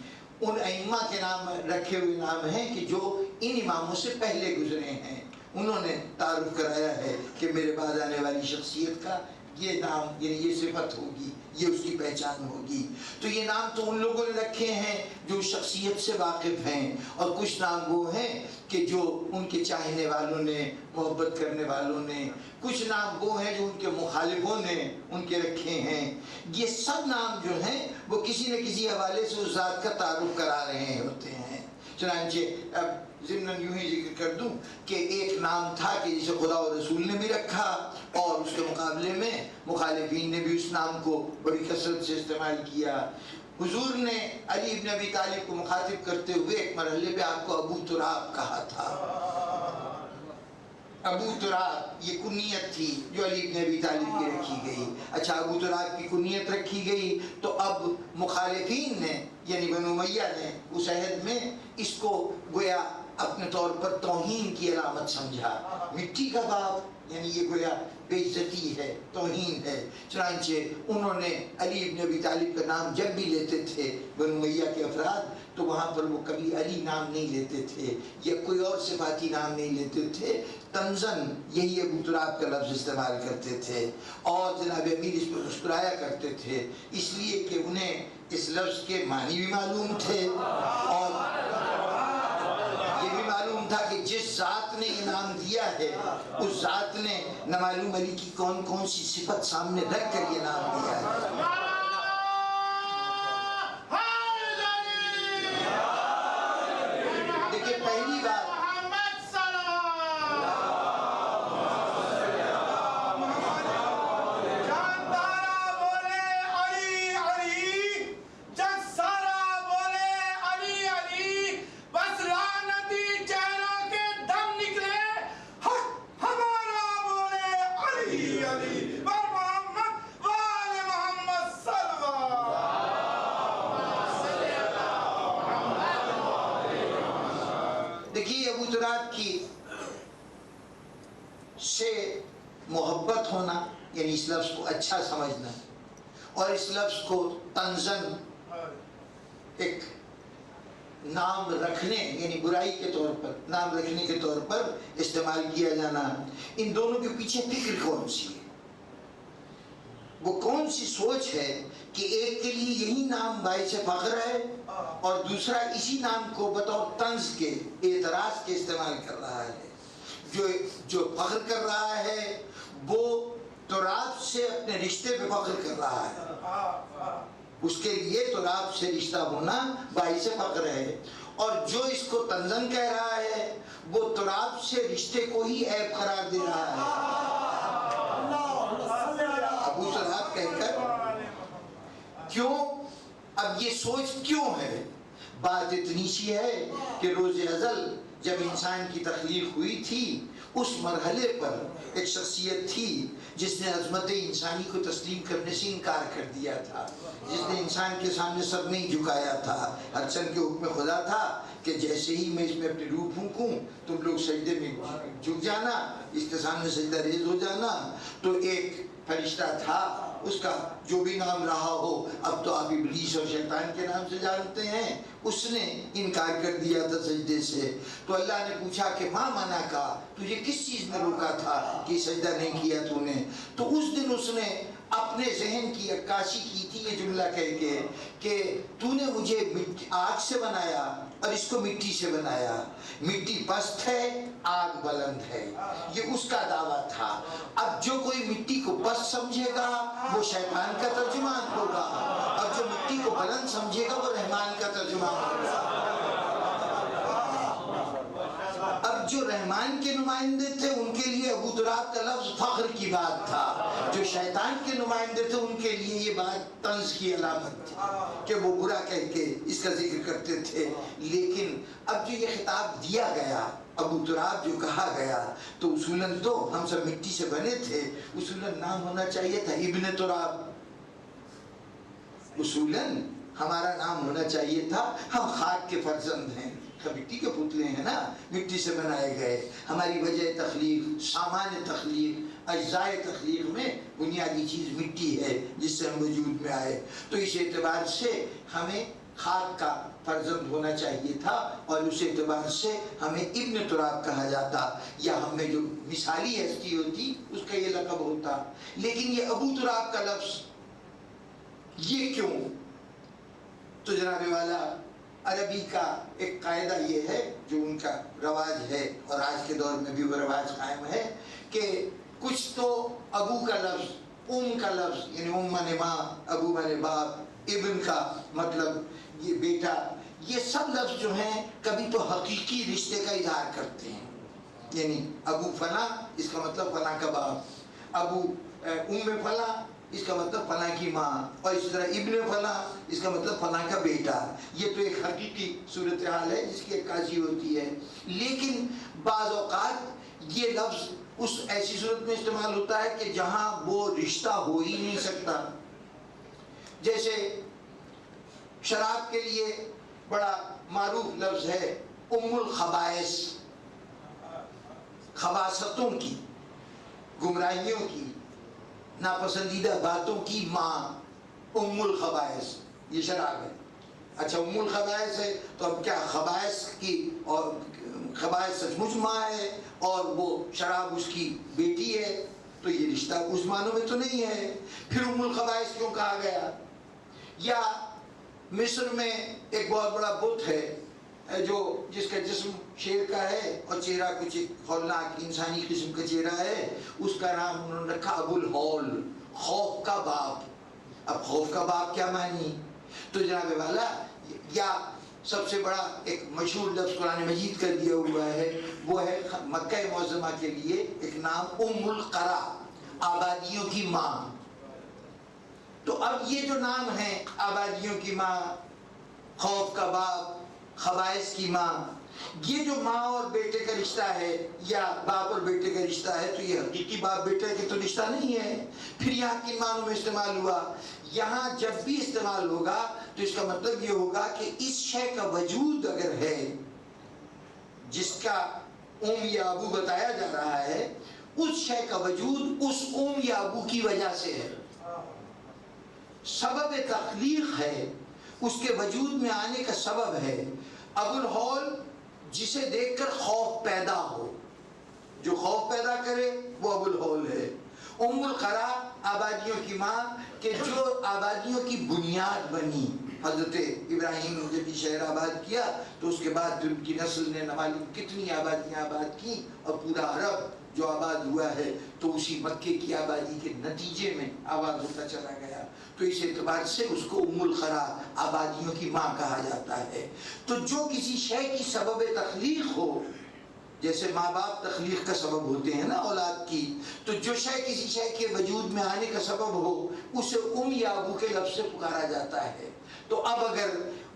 ان ائمہ کے نام رکھے ہوئے نام ہیں کہ جو ان اماموں سے پہلے گزرے ہیں۔ انہوں نے تعارف کرایا ہے کہ میرے بعد آنے والی شخصیت کا یہ نام، یعنی یہ صفت ہوگی، یہ اس کی پہچان ہوگی۔ تو یہ نام تو ان لوگوں نے رکھے ہیں جو شخصیت سے واقف ہیں، اور کچھ نام وہ ہیں کہ جو ان کے چاہنے والوں نے، محبت کرنے والوں نے، کچھ نام وہ ہیں جو ان کے مخالفوں نے ان کے رکھے ہیں۔ یہ سب نام جو ہیں وہ کسی نہ کسی حوالے سے اس ذات کا تعارف کرا رہے ہوتے ہیں۔ چنانچہ اب ضمن یوں ہی ذکر کر دوں کہ ایک نام تھا کہ جسے خدا اور رسول نے بھی رکھا، اور اس کے مقابلے میں مخالفین نے بھی اس نام کو بڑی کثرت سے استعمال کیا۔ حضور نے علی بن ابی طالب کو مخاطب کرتے ہوئے ایک مرحلے پہ آپ کو ابو تراب کہا تھا۔ ابو تراب یہ کنیت تھی جو علی بن ابی طالب کی رکھی گئی۔ اچھا ابو تراب کی کنیت رکھی گئی تو اب مخالفین نے یعنی بنو امیہ نے اس عہد میں اس کو گویا اپنے طور پر توہین کی علامت سمجھا۔ مٹی کا باپ یعنی یہ گویا بے عزتی ہے، توہین ہے۔ چنانچہ انہوں نے علی بن ابی طالب کا نام جب بھی لیتے تھے بنو امیہ کے افراد تو وہاں پر وہ کبھی علی نام نہیں لیتے تھے یا کوئی اور صفاتی نام نہیں لیتے تھے، تنزن یہی ابو تراب کا لفظ استعمال کرتے تھے، اور جناب امیر اس پر مسکرایا کرتے تھے، اس لیے کہ انہیں اس لفظ کے معنی بھی معلوم تھے، اور یہ بھی معلوم تھا کہ جس ذات نے یہ نام دیا ہے اس ذات نے نہ معلوم علی کی کون کون سی صفت سامنے رکھ کر یہ نام دیا ہے۔ دیکھیے پہلی بات سے محبت ہونا یعنی اس لفظ کو اچھا سمجھنا، اور اس لفظ کو تنزن ایک نام رکھنے یعنی برائی کے طور پر، نام رکھنے کے طور پر استعمال کیا جانا، ان دونوں کے پیچھے فکر کون سی ہے؟ وہ کون سی سوچ ہے کہ ایک کے لیے یہی نام باعث فخر ہے اور دوسرا اسی نام کو بطور طنز کے، اعتراض کے استعمال کر رہا ہے؟ جو فخر کر رہا ہے وہ تراب سے اپنے رشتے پہ فخر کر رہا ہے، اس کے لیے تراب سے رشتہ ہونا باعث فخر ہے، اور جو اس کو تنزن کہہ رہا ہے وہ تراب سے رشتے کو ہی عیب قرار دے رہا ہے۔ ابو تراب کہہ کر کیوں؟ اب یہ سوچ کیوں ہے؟ بات اتنی سی ہے کہ روز ازل جب انسان کی تخلیق ہوئی تھی اس مرحلے پر ایک شخصیت تھی جس نے عظمت انسانی کو تسلیم کرنے سے انکار کر دیا تھا، جس نے انسان کے سامنے سر نہیں جھکایا تھا۔ ہر چند کے حکم خدا تھا کہ جیسے ہی میں اس میں اپنی روح پھونکوں تم لوگ سجدے میں جھک جانا، اس کے سامنے سجدہ ریز ہو جانا۔ تو ایک فرشتہ تھا، اس کا جو بھی نام رہا ہو، اب تو آپ ابلیس اور شیطان کے نام سے جانتے ہیں، اس نے انکار کر دیا تھا سجدے سے۔ تو اللہ نے پوچھا کہ ماں منع کا، تجھے کس چیز نے روکا تھا کہ سجدہ نہیں کیا تو نے؟ تو اس دن اس نے اپنے ذہن کی عکاسی کی تھی یہ جملہ کہہ کے کہ تو نے مجھے آگ سے بنایا اور اس کو مٹی سے بنایا، مٹی پست ہے، آگ بلند ہے، یہ اس کا دعویٰ تھا۔ اب جو کوئی مٹی کو پست سمجھے گا وہ شیطان کا ترجمان ہوگا، اور جو مٹی کو بلند سمجھے گا وہ رحمان کا ترجمان ہوگا۔ اب جو رحمان کے نمائندے تھے ان کے لیے ابو تراب کا لفظ فخر کی بات تھا، جو شیطان کے نمائندے تھے ان کے لیے یہ بات طنز کی علامت تھی کہ وہ برا کہہ کے اس کا ذکر کرتے تھے۔ لیکن اب جو یہ خطاب دیا گیا، ابو تراب جو کہا گیا، تو اصولاً تو ہم سب مٹی سے بنے تھے، اصولاً نام ہونا چاہیے تھا ابن تراب، اصولاً ہمارا نام ہونا چاہیے تھا ہم خاک کے فرزند ہیں، مٹی کے پتلے ہیں نا، مٹی سے بنائے گئے۔ ہماری وجہ تخلیق، سامان تخلیق، اجزائے تخلیق میں بنیادی چیز مٹی ہے جس سے ہم وجود میں آئے، تو اس اعتبار سے ہمیں خاک کا فرزند ہونا چاہیے تھا، اور اس اعتبار سے ہمیں ابن تراب کہا جاتا، یا ہم میں جو مثالی ہستی ہوتی اس کا یہ لقب ہوتا۔ لیکن یہ ابو تراب کا لفظ یہ کیوں؟ تو جناب والا عربی کا ایک قاعدہ یہ ہے جو ان کا رواج ہے، اور آج کے دور میں بھی وہ رواج قائم ہے، کہ کچھ تو ابو کا لفظ، کا لفظ، یعنی مانے ماں، ابو مانے باپ، ابن کا مطلب یہ بیٹا، یہ سب لفظ جو ہیں کبھی تو حقیقی رشتے کا اظہار کرتے ہیں، یعنی ابو فلاں اس کا مطلب فلاں کا باپ، ابو فلاں اس کا مطلب فلاں کی ماں، اور اس طرح ابن فلاں اس کا مطلب فلاں کا بیٹا۔ یہ تو ایک حقیقی صورتحال ہے جس کی عکاسی ہوتی ہے۔ لیکن بعض اوقات یہ لفظ اس ایسی صورت میں استعمال ہوتا ہے کہ جہاں وہ رشتہ ہو ہی نہیں سکتا، جیسے شراب کے لیے بڑا معروف لفظ ہے ام الخبائث، خباثتوں کی، گمراہیوں کی، ناپسندیدہ باتوں کی ماں، ام الخبائث، یہ شراب ہے۔ اچھا ام الخبائث ہے تو اب کیا خبائث کی، اور خبائث سچ مچ ماں ہے اور وہ شراب اس کی بیٹی ہے، تو یہ رشتہ اس معنوں میں تو نہیں ہے، پھر ام الخبائث کیوں کہا گیا؟ یا مصر میں ایک بہت بڑا بت ہے جو جس کا جسم شیر کا ہے اور چہرہ کچھ ہولناک انسانی قسم کا چہرہ ہے، اس کا نام انہوں نے رکھا ابو الہول، خوف کا باپ۔ اب خوف کا باپ کیا معنی؟ تو جناب والا، یا سب سے بڑا ایک مشہور لفظ قرآن مجید کا دیا ہوا ہے، وہ ہے مکہ معظمہ کے لیے ایک نام ام القرا، آبادیوں کی ماں۔ تو اب یہ جو نام ہے آبادیوں کی ماں، خوف کا باپ، خبائث کی ماں، یہ جو ماں اور بیٹے کا رشتہ ہے یا باپ اور بیٹے کا رشتہ ہے، تو یہ حقیقی باپ بیٹے کا تو رشتہ نہیں ہے۔ پھر یہاں کن معنوں میں استعمال ہوا؟ یہاں جب بھی استعمال ہوگا تو اس کا مطلب یہ ہوگا کہ اس شے کا وجود اگر ہے جس کا یا ابو بتایا جا رہا ہے، اس شے کا وجود اس یا ابو کی وجہ سے ہے، سبب تخلیق ہے، اس کے وجود میں آنے کا سبب ہے۔ ابو الہول جسے دیکھ کر خوف پیدا ہو، جو خوف پیدا کرے وہ ابو الہول ہے۔ ام القرا آبادیوں کی ماں، کہ جو آبادیوں کی بنیاد بنی۔ حضرت ابراہیم نے جب یہ شہر آباد کیا تو اس کے بعد ان کی نسل نے نہ معلوم کتنی آبادیاں آباد کی، اور پورا عرب جو آباد ہوا ہے تو اسی مکے کی آبادی کے نتیجے میں آباد ہوتا چلا گیا۔ تو اس اعتبار سے اس کو ام القرا، آبادیوں کی ماں کہا جاتا ہے۔ تو جو کسی شے کی سبب تخلیق ہو، جیسے ماں باپ تخلیق کا سبب ہوتے ہیں نا اولاد کی، تو جو شے کسی شے کے وجود میں آنے کا سبب ہو اسے یا ابو کے لفظ سے پکارا جاتا ہے۔ تو اب اگر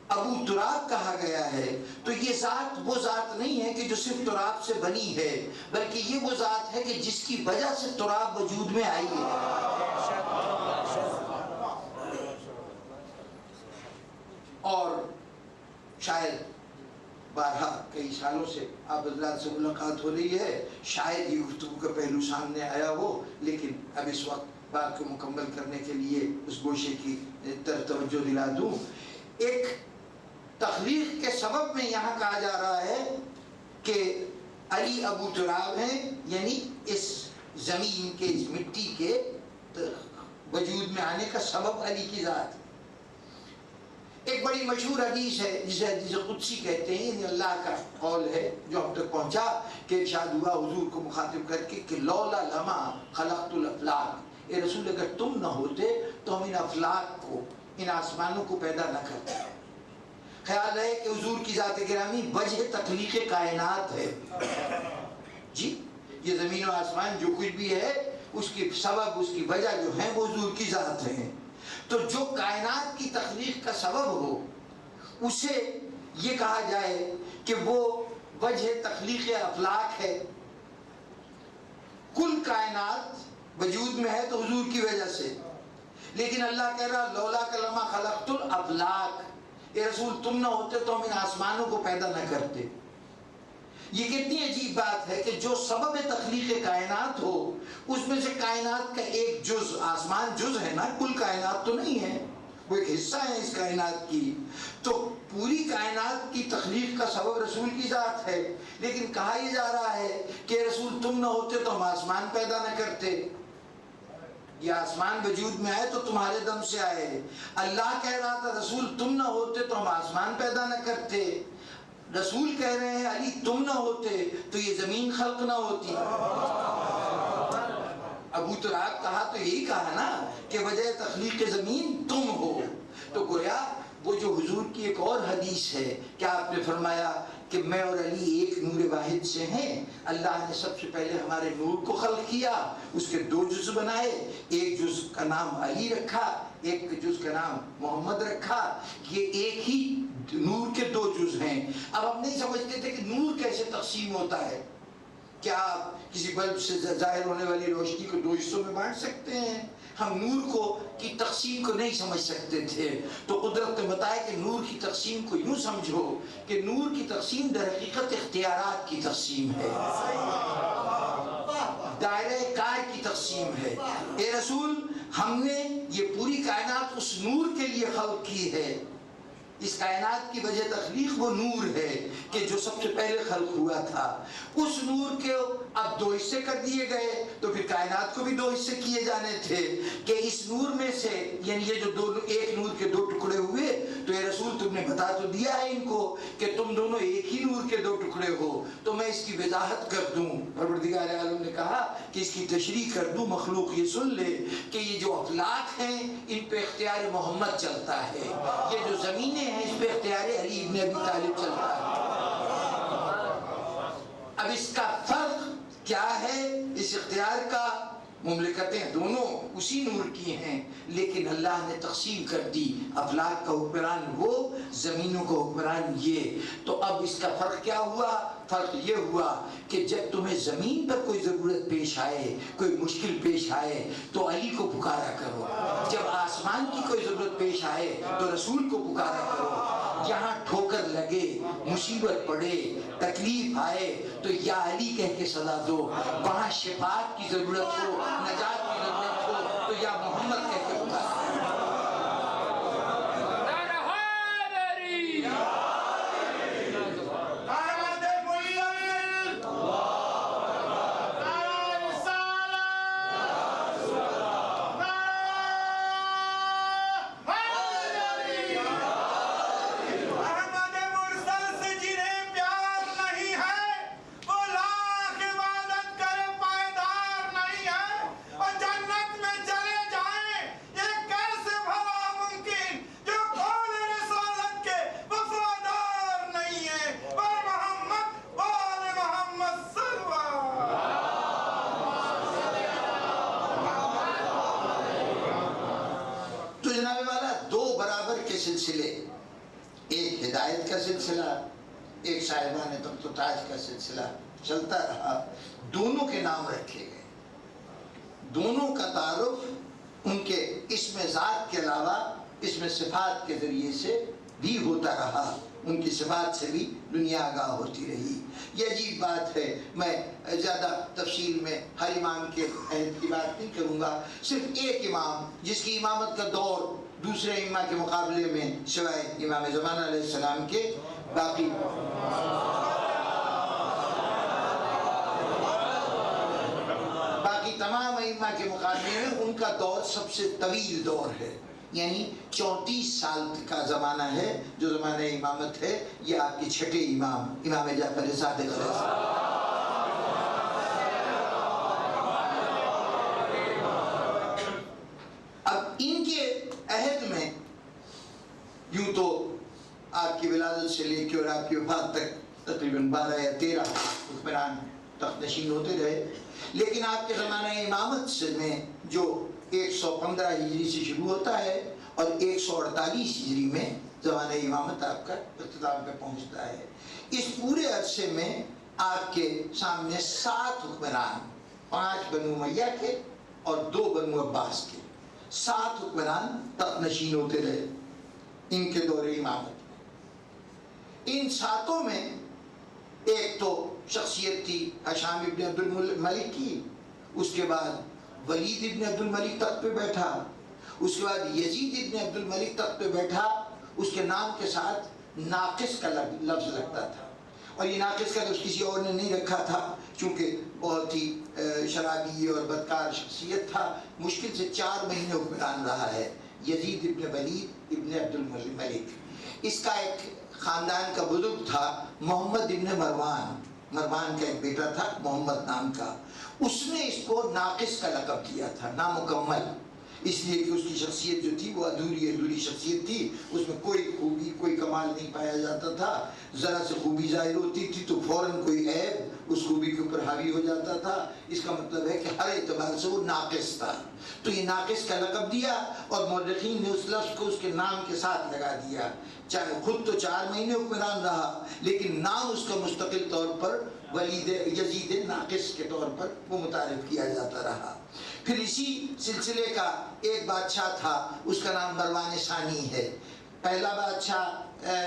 ابو تراب کہا گیا ہے تو یہ ذات وہ ذات نہیں ہے کہ جو صرف تراب سے بنی ہے، بلکہ یہ وہ ذات ہے کہ جس کی وجہ سے تراب وجود میں آئی ہے۔ اور شاید بارہا کئی سالوں سے آپ حضرات سے ملاقات ہو رہی ہے، شاید یہ گفتگو کا پہلو سامنے آیا ہو، لیکن اب اس وقت بات کو مکمل کرنے کے لیے اس گوشے کی طرف توجہ دلا دوں. ایک تخلیق کے سبب میں یہاں کہا جا رہا ہے کہ علی ابو تراب ہیں، یعنی اس زمین کے، اس مٹی کے وجود میں آنے کا سبب علی کی ذات. ایک بڑی مشہور حدیث ہے جسے حدیث قدسی کہتے ہیں، یعنی اللہ کا قول ہے جو اب تک پہنچا کہ ارشاد ہوا حضور کو مخاطب کر کے کہ لولا لما خلقت الافلاک، اے رسول اگر تم نہ ہوتے تو ہم ان افلاک کو، ان آسمانوں کو پیدا نہ کرتے. خیال ہے کہ حضور کی ذات گرامی وجہ تخلیق کائنات ہے. جی یہ زمین و آسمان جو کچھ بھی ہے اس کی سبب، اس کی وجہ جو ہے وہ حضور کی ذات ہے. تو جو کائنات کی تخلیق کا سبب ہو اسے یہ کہا جائے کہ وہ وجہ تخلیق افلاک ہے. کل کائنات وجود میں ہے تو حضور کی وجہ سے، لیکن اللہ کہہ رہا لولا کلمہ خلقت الافلاک، اے رسول تم نہ ہوتے تو ہم ان آسمانوں کو پیدا نہ کرتے. یہ کتنی عجیب بات ہے کہ جو سبب تخلیق کائنات ہو اس میں سے کائنات کا ایک جز، آسمان جز ہے نا، کل کائنات تو نہیں ہے، وہ ایک حصہ ہے اس کائنات کی. تو پوری کائنات کی تخلیق کا سبب رسول کی ذات ہے، لیکن کہا یہ جا رہا ہے کہ رسول تم نہ ہوتے تو ہم آسمان پیدا نہ کرتے. یہ آسمان وجود میں آئے تو تمہارے دم سے آئے. اللہ کہہ رہا تھا رسول تم نہ ہوتے تو ہم آسمان پیدا نہ کرتے. رسول کہہ رہے ہیں علی تم نہ ہوتے تو یہ زمین خلق نہ ہوتی. ابو تراب کہا تو یہی کہا نا کہ وجہ تخلیق زمین تم ہو. تو گویا وہ جو حضور کی ایک اور حدیث ہے کہ آپ نے فرمایا کہ میں اور علی ایک نور واحد سے ہیں. اللہ نے سب سے پہلے ہمارے نور کو خلق کیا، اس کے دو جز بنائے، ایک جز کا نام علی رکھا، ایک جز کا نام محمد رکھا. یہ ایک ہی نور کے دو جز ہیں. اب ہم نہیں سمجھتے تھے کہ نور کیسے تقسیم ہوتا ہے. کیا آپ کسی بلب سے ظاہر ہونے والی روشنی کو دو حصوں میں بانٹ سکتے ہیں؟ ہم نور کو کی تقسیم کو نہیں سمجھ سکتے تھے. تو قدرت نے بتایا کہ نور کی تقسیم کو یوں سمجھو کہ نور کی تقسیم در حقیقت اختیارات کی تقسیم ہے، دائرہ کار کی تقسیم ہے. اے رسول ہم نے یہ پوری کائنات اس نور کے لیے خلق کی ہے. اس کائنات کی وجہ تخلیق وہ نور ہے کہ جو سب سے پہلے خلق ہوا تھا. اس نور کے اب دو حصے کر دیے گئے تو پھر کائنات کو بھی دو حصے کیے جانے تھے کہ اس نور میں سے، یعنی یہ جو دو ایک نور کے دو ٹکڑے ہوئے تو اے رسول تم نے بتا تو دیا ہے ان کو کہ تم دونوں ایک ہی نور کے دو ٹکڑے ہو. تو میں اس کی وضاحت کر دوں. پروردگار عالم نے کہا کہ اس کی تشریح کر دوں، مخلوق یہ سن لے کہ یہ جو افلاک ہیں ان پہ اختیار محمد چلتا ہے، یہ جو زمینیں ہیں اس پہ اختیار علی ابن ابی طالب چلتا ہے. اب اس کا فرق کیا ہے؟ اس اختیار کا مملکتیں دونوں اسی نور کی ہیں، لیکن اللہ نے تقسیم کر دی. افلاک کا حکمران وہ، زمینوں کا حکمران یہ. تو اب اس کا فرق کیا ہوا؟ فرق یہ ہوا کہ جب تمہیں زمین پر کوئی ضرورت پیش آئے، کوئی مشکل پیش آئے تو علی کو پکارا کرو. جب آسمان کی کوئی ضرورت پیش آئے تو رسول کو پکارا کرو. جہاں ٹھوکر لگے، مصیبت پڑے، تکلیف آئے تو یا علی کہہ کے صدا دو. وہاں شفاعت کی ضرورت ہو، نجات کی ضرورت ہو تو یا محمد کہہ کے پکارا. سلسلے، ایک ہدایت کا سلسلہ، ایک صاحبان تخت و تاج کا سلسلہ چلتا رہا. دونوں کے نام رکھے گئے، دونوں کا تعارف ان کے اسم ذات کے علاوہ اسم صفات کے ذریعے سے بھی ہوتا رہا. ان کی صفات سے بھی دنیا آگاہ ہوتی رہی۔ یہ عجیب بات ہے، میں زیادہ تفصیل میں ہر امام کے عہد کی بات نہیں کروں گا، صرف ایک امام جس کی امامت کا دور دوسرے امام کے مقابلے میں سوائے امام زمانہ علیہ السلام کے باقی تمام ائمہ کے مقابلے میں ان کا دور سب سے طویل دور ہے، یعنی 34 سال کا زمانہ ہے جو زمانہ امامت ہے۔ یہ آپ کے چھٹے امام جعفر صادق علیہ السلام۔ اب ان کے عہد میں یوں تو آپ کی ولادت سے لے کے اور آپ کی وفات تک تقریباً 12 یا 13 حکمران تخت نشین ہوتے رہے، لیکن آپ کے زمانہ امامت سے میں جو 115 ہجری سے شروع ہوتا ہے اور 148 ہجری میں زمانہ امامت آپ کا اختتام پہ پہنچتا ہے۔ اس پورے عرصے میں آپ کے سامنے 7 حکمران، 5 بنو امیہ کے اور 2 بنو عباس کے، 7 حکمران تخت نشین ہوتے رہے ان کے دور امامت میں۔ ان 7 میں ایک تو شخصیت تھی ہشام ابن عبد الملک کی، اس کے بعد ولید ابن عبد الملک تخت پہ بیٹھا، اس کے بعد یزید ابن عبد الملک تخت پہ بیٹھا، اس کے نام کے ساتھ ناقص کا لفظ لگتا تھا، اور یہ ناقص کا لفظ کسی اور نے نہیں رکھا تھا چونکہ بہت ہی شرابی اور بدکار شخصیت تھا۔ مشکل سے 4 مہینے حکمران رہا ہے یزید ابن ولید ابن عبد الملک۔ اس کا ایک خاندان کا بزرگ تھا محمد ابن مروان کا ایک بیٹا تھا محمد نام کا، اس نے اس کو ناقص کا لقب دیا تھا، نامکمل، اس لیے کہ اس کی شخصیت جو تھی وہ ادھوری شخصیت تھی، اس میں کوئی خوبی کوئی کمال نہیں پایا جاتا تھا، ذرا سے خوبی ظاہر ہوتی تھی تو فوراً کوئی عیب اس خوبی کے اوپر حاوی ہو جاتا تھا۔ اس کا مطلب ہے کہ ہر اعتبار سے وہ ناقص تھا، تو یہ ناقص کا لقب دیا اور مورخین نے اس لفظ کو اس کے نام کے ساتھ لگا دیا۔ چاہے خود تو 4 مہینے حکمران رہا لیکن نام اس کا مستقل طور پر یزید ناقص کے طور پر وہ متعارف کیا جاتا رہا۔ پھر اسی سلسلے کا ایک بادشاہ تھا، اس کا نام مروان ثانی ہے۔ پہلا بادشاہ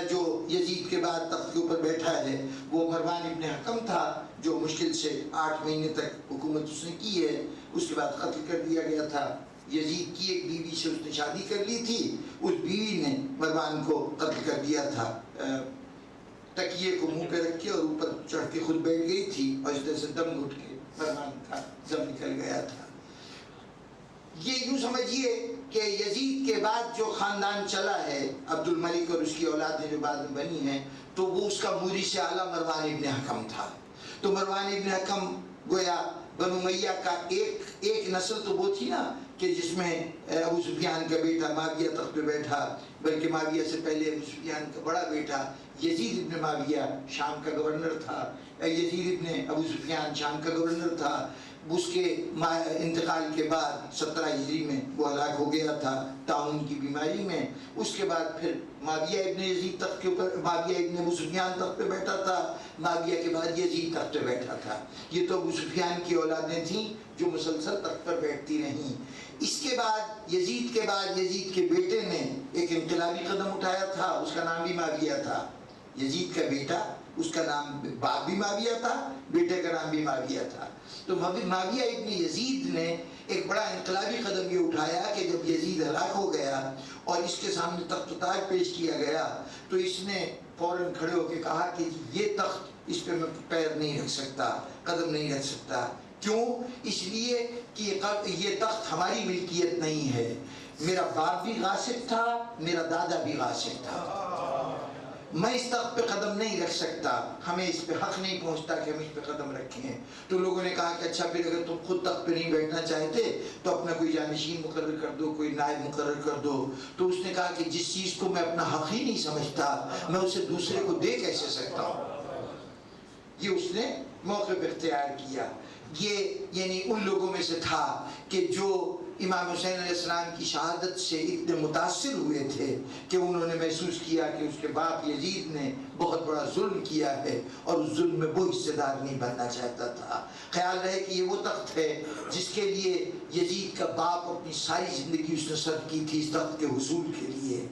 جو یزید کے بعد تخت کے اوپر بیٹھا ہے وہ مروان ابن حکم تھا، جو مشکل سے 8 مہینے تک حکومت اس نے کی ہے، اس کے بعد قتل کر دیا گیا تھا۔ یزید کی ایک بیوی سے اس نے شادی کر لی تھی، اس بیوی نے مروان کو قتل کر دیا تھا، تکیے کو منہ پہ رکھ کے اور اوپر چڑھ کے خود بیٹھ گئی تھی اور اس طرح سے دم گھٹ کے مروان کا دم نکل گیا تھا۔ یہ یوں سمجھیے کہ یزید کے بعد جو خاندان چلا ہے عبد الملک اور اس کی اولادیں جو بعد میں بنی ہیں، تو وہ اس کا مورث اعلیٰ مروان ابن حکم تھا۔ تو مروان ابن حکم گویا بنو امیہ کا ایک نسل تو وہ تھی نا کہ جس میں ابو سفیان کا بیٹا معاویہ تخت پہ بیٹھا، بلکہ معاویہ سے پہلے ابو سفیان کا بڑا بیٹا یزید ابن معاویہ شام کا گورنر تھا، یزید ابن ابو سفیان شام کا گورنر تھا۔ اس کے انتقال کے بعد 17 ہجری میں وہ ہلاک ہو گیا تھا طاعون کی بیماری میں۔ اس کے بعد پھر معاویہ ابن یزید تخت کے اوپر، معاویہ ابن ابو سفیان تخت پہ بیٹھا تھا، معاویہ کے بعد یزید تخت پہ بیٹھا تھا۔ یہ تو ابو سفیان کی اولادیں تھیں جو مسلسل تخت پر بیٹھتی رہیں۔ اس کے بعد یزید کے بیٹے نے ایک انقلابی قدم اٹھایا تھا، اس کا نام بھی معاویہ تھا۔ یزید کا بیٹا، اس کا نام باپ بھی معاویہ تھا، بیٹے کا نام بھی معاویہ تھا۔ تو معاویہ ابن یزید نے ایک بڑا انقلابی قدم یہ اٹھایا کہ جب یزید ہلاک ہو گیا اور اس کے سامنے تخت و تاج پیش کیا گیا تو اس نے فوراً کھڑے ہو کے کہا کہ یہ تخت، اس پہ میں پیر نہیں رکھ سکتا، قدم نہیں رکھ سکتا۔ کیوں؟ اس لیے کہ یہ تخت ہماری ملکیت نہیں ہے، میرا باپ بھی غاصب تھا، میرا دادا بھی غاصب تھا، میں اس تخت پہ قدم نہیں رکھ سکتا، ہمیں اس پہ حق نہیں پہنچتا کہ ہم اس پہ قدم رکھیں۔ تو لوگوں نے کہا کہ اچھا پھر اگر تم خود تخت پہ نہیں بیٹھنا چاہتے تو اپنا کوئی جانشین مقرر کر دو، کوئی نائب مقرر کر دو۔ تو اس نے کہا کہ جس چیز کو میں اپنا حق ہی نہیں سمجھتا میں اسے دوسرے کو دے کیسے سکتا ہوں۔ یہ اس نے موقف اختیار کیا۔ یہ یعنی ان لوگوں میں سے تھا کہ جو امام حسین علیہ السلام کی شہادت سے اتنے متاثر ہوئے تھے کہ انہوں نے محسوس کیا کہ اس کے باپ یزید نے بہت بڑا ظلم کیا ہے اور اس ظلم میں وہ حصے دار نہیں بننا چاہتا تھا۔ خیال رہے کہ یہ وہ تخت ہے جس کے لیے یزید کا باپ اپنی ساری زندگی اس نے صرف کی تھی، اس تخت کے حصول کے لیے۔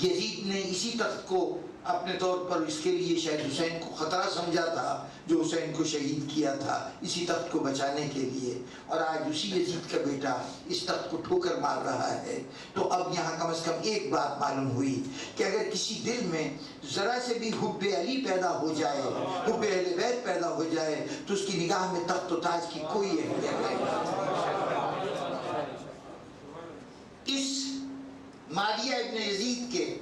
یزید نے اسی تخت کو اپنے طور پر اس کے لیے شاید حسین کو خطرہ سمجھا تھا جو حسین کو شہید کیا تھا اسی تخت کو بچانے کے لیے، اور آج اسی یزید کا بیٹا اس تخت کو ٹھوکر مار رہا ہے۔ تو اب یہاں کم از کم ایک بات معلوم ہوئی کہ اگر کسی دل میں ذرا سے بھی حب علی پیدا ہو جائے، حب اہل بیت پیدا ہو جائے، تو اس کی نگاہ میں تخت و تاج کی کوئی اہمیت نہیں۔ اس معاویہ ابن یزید کے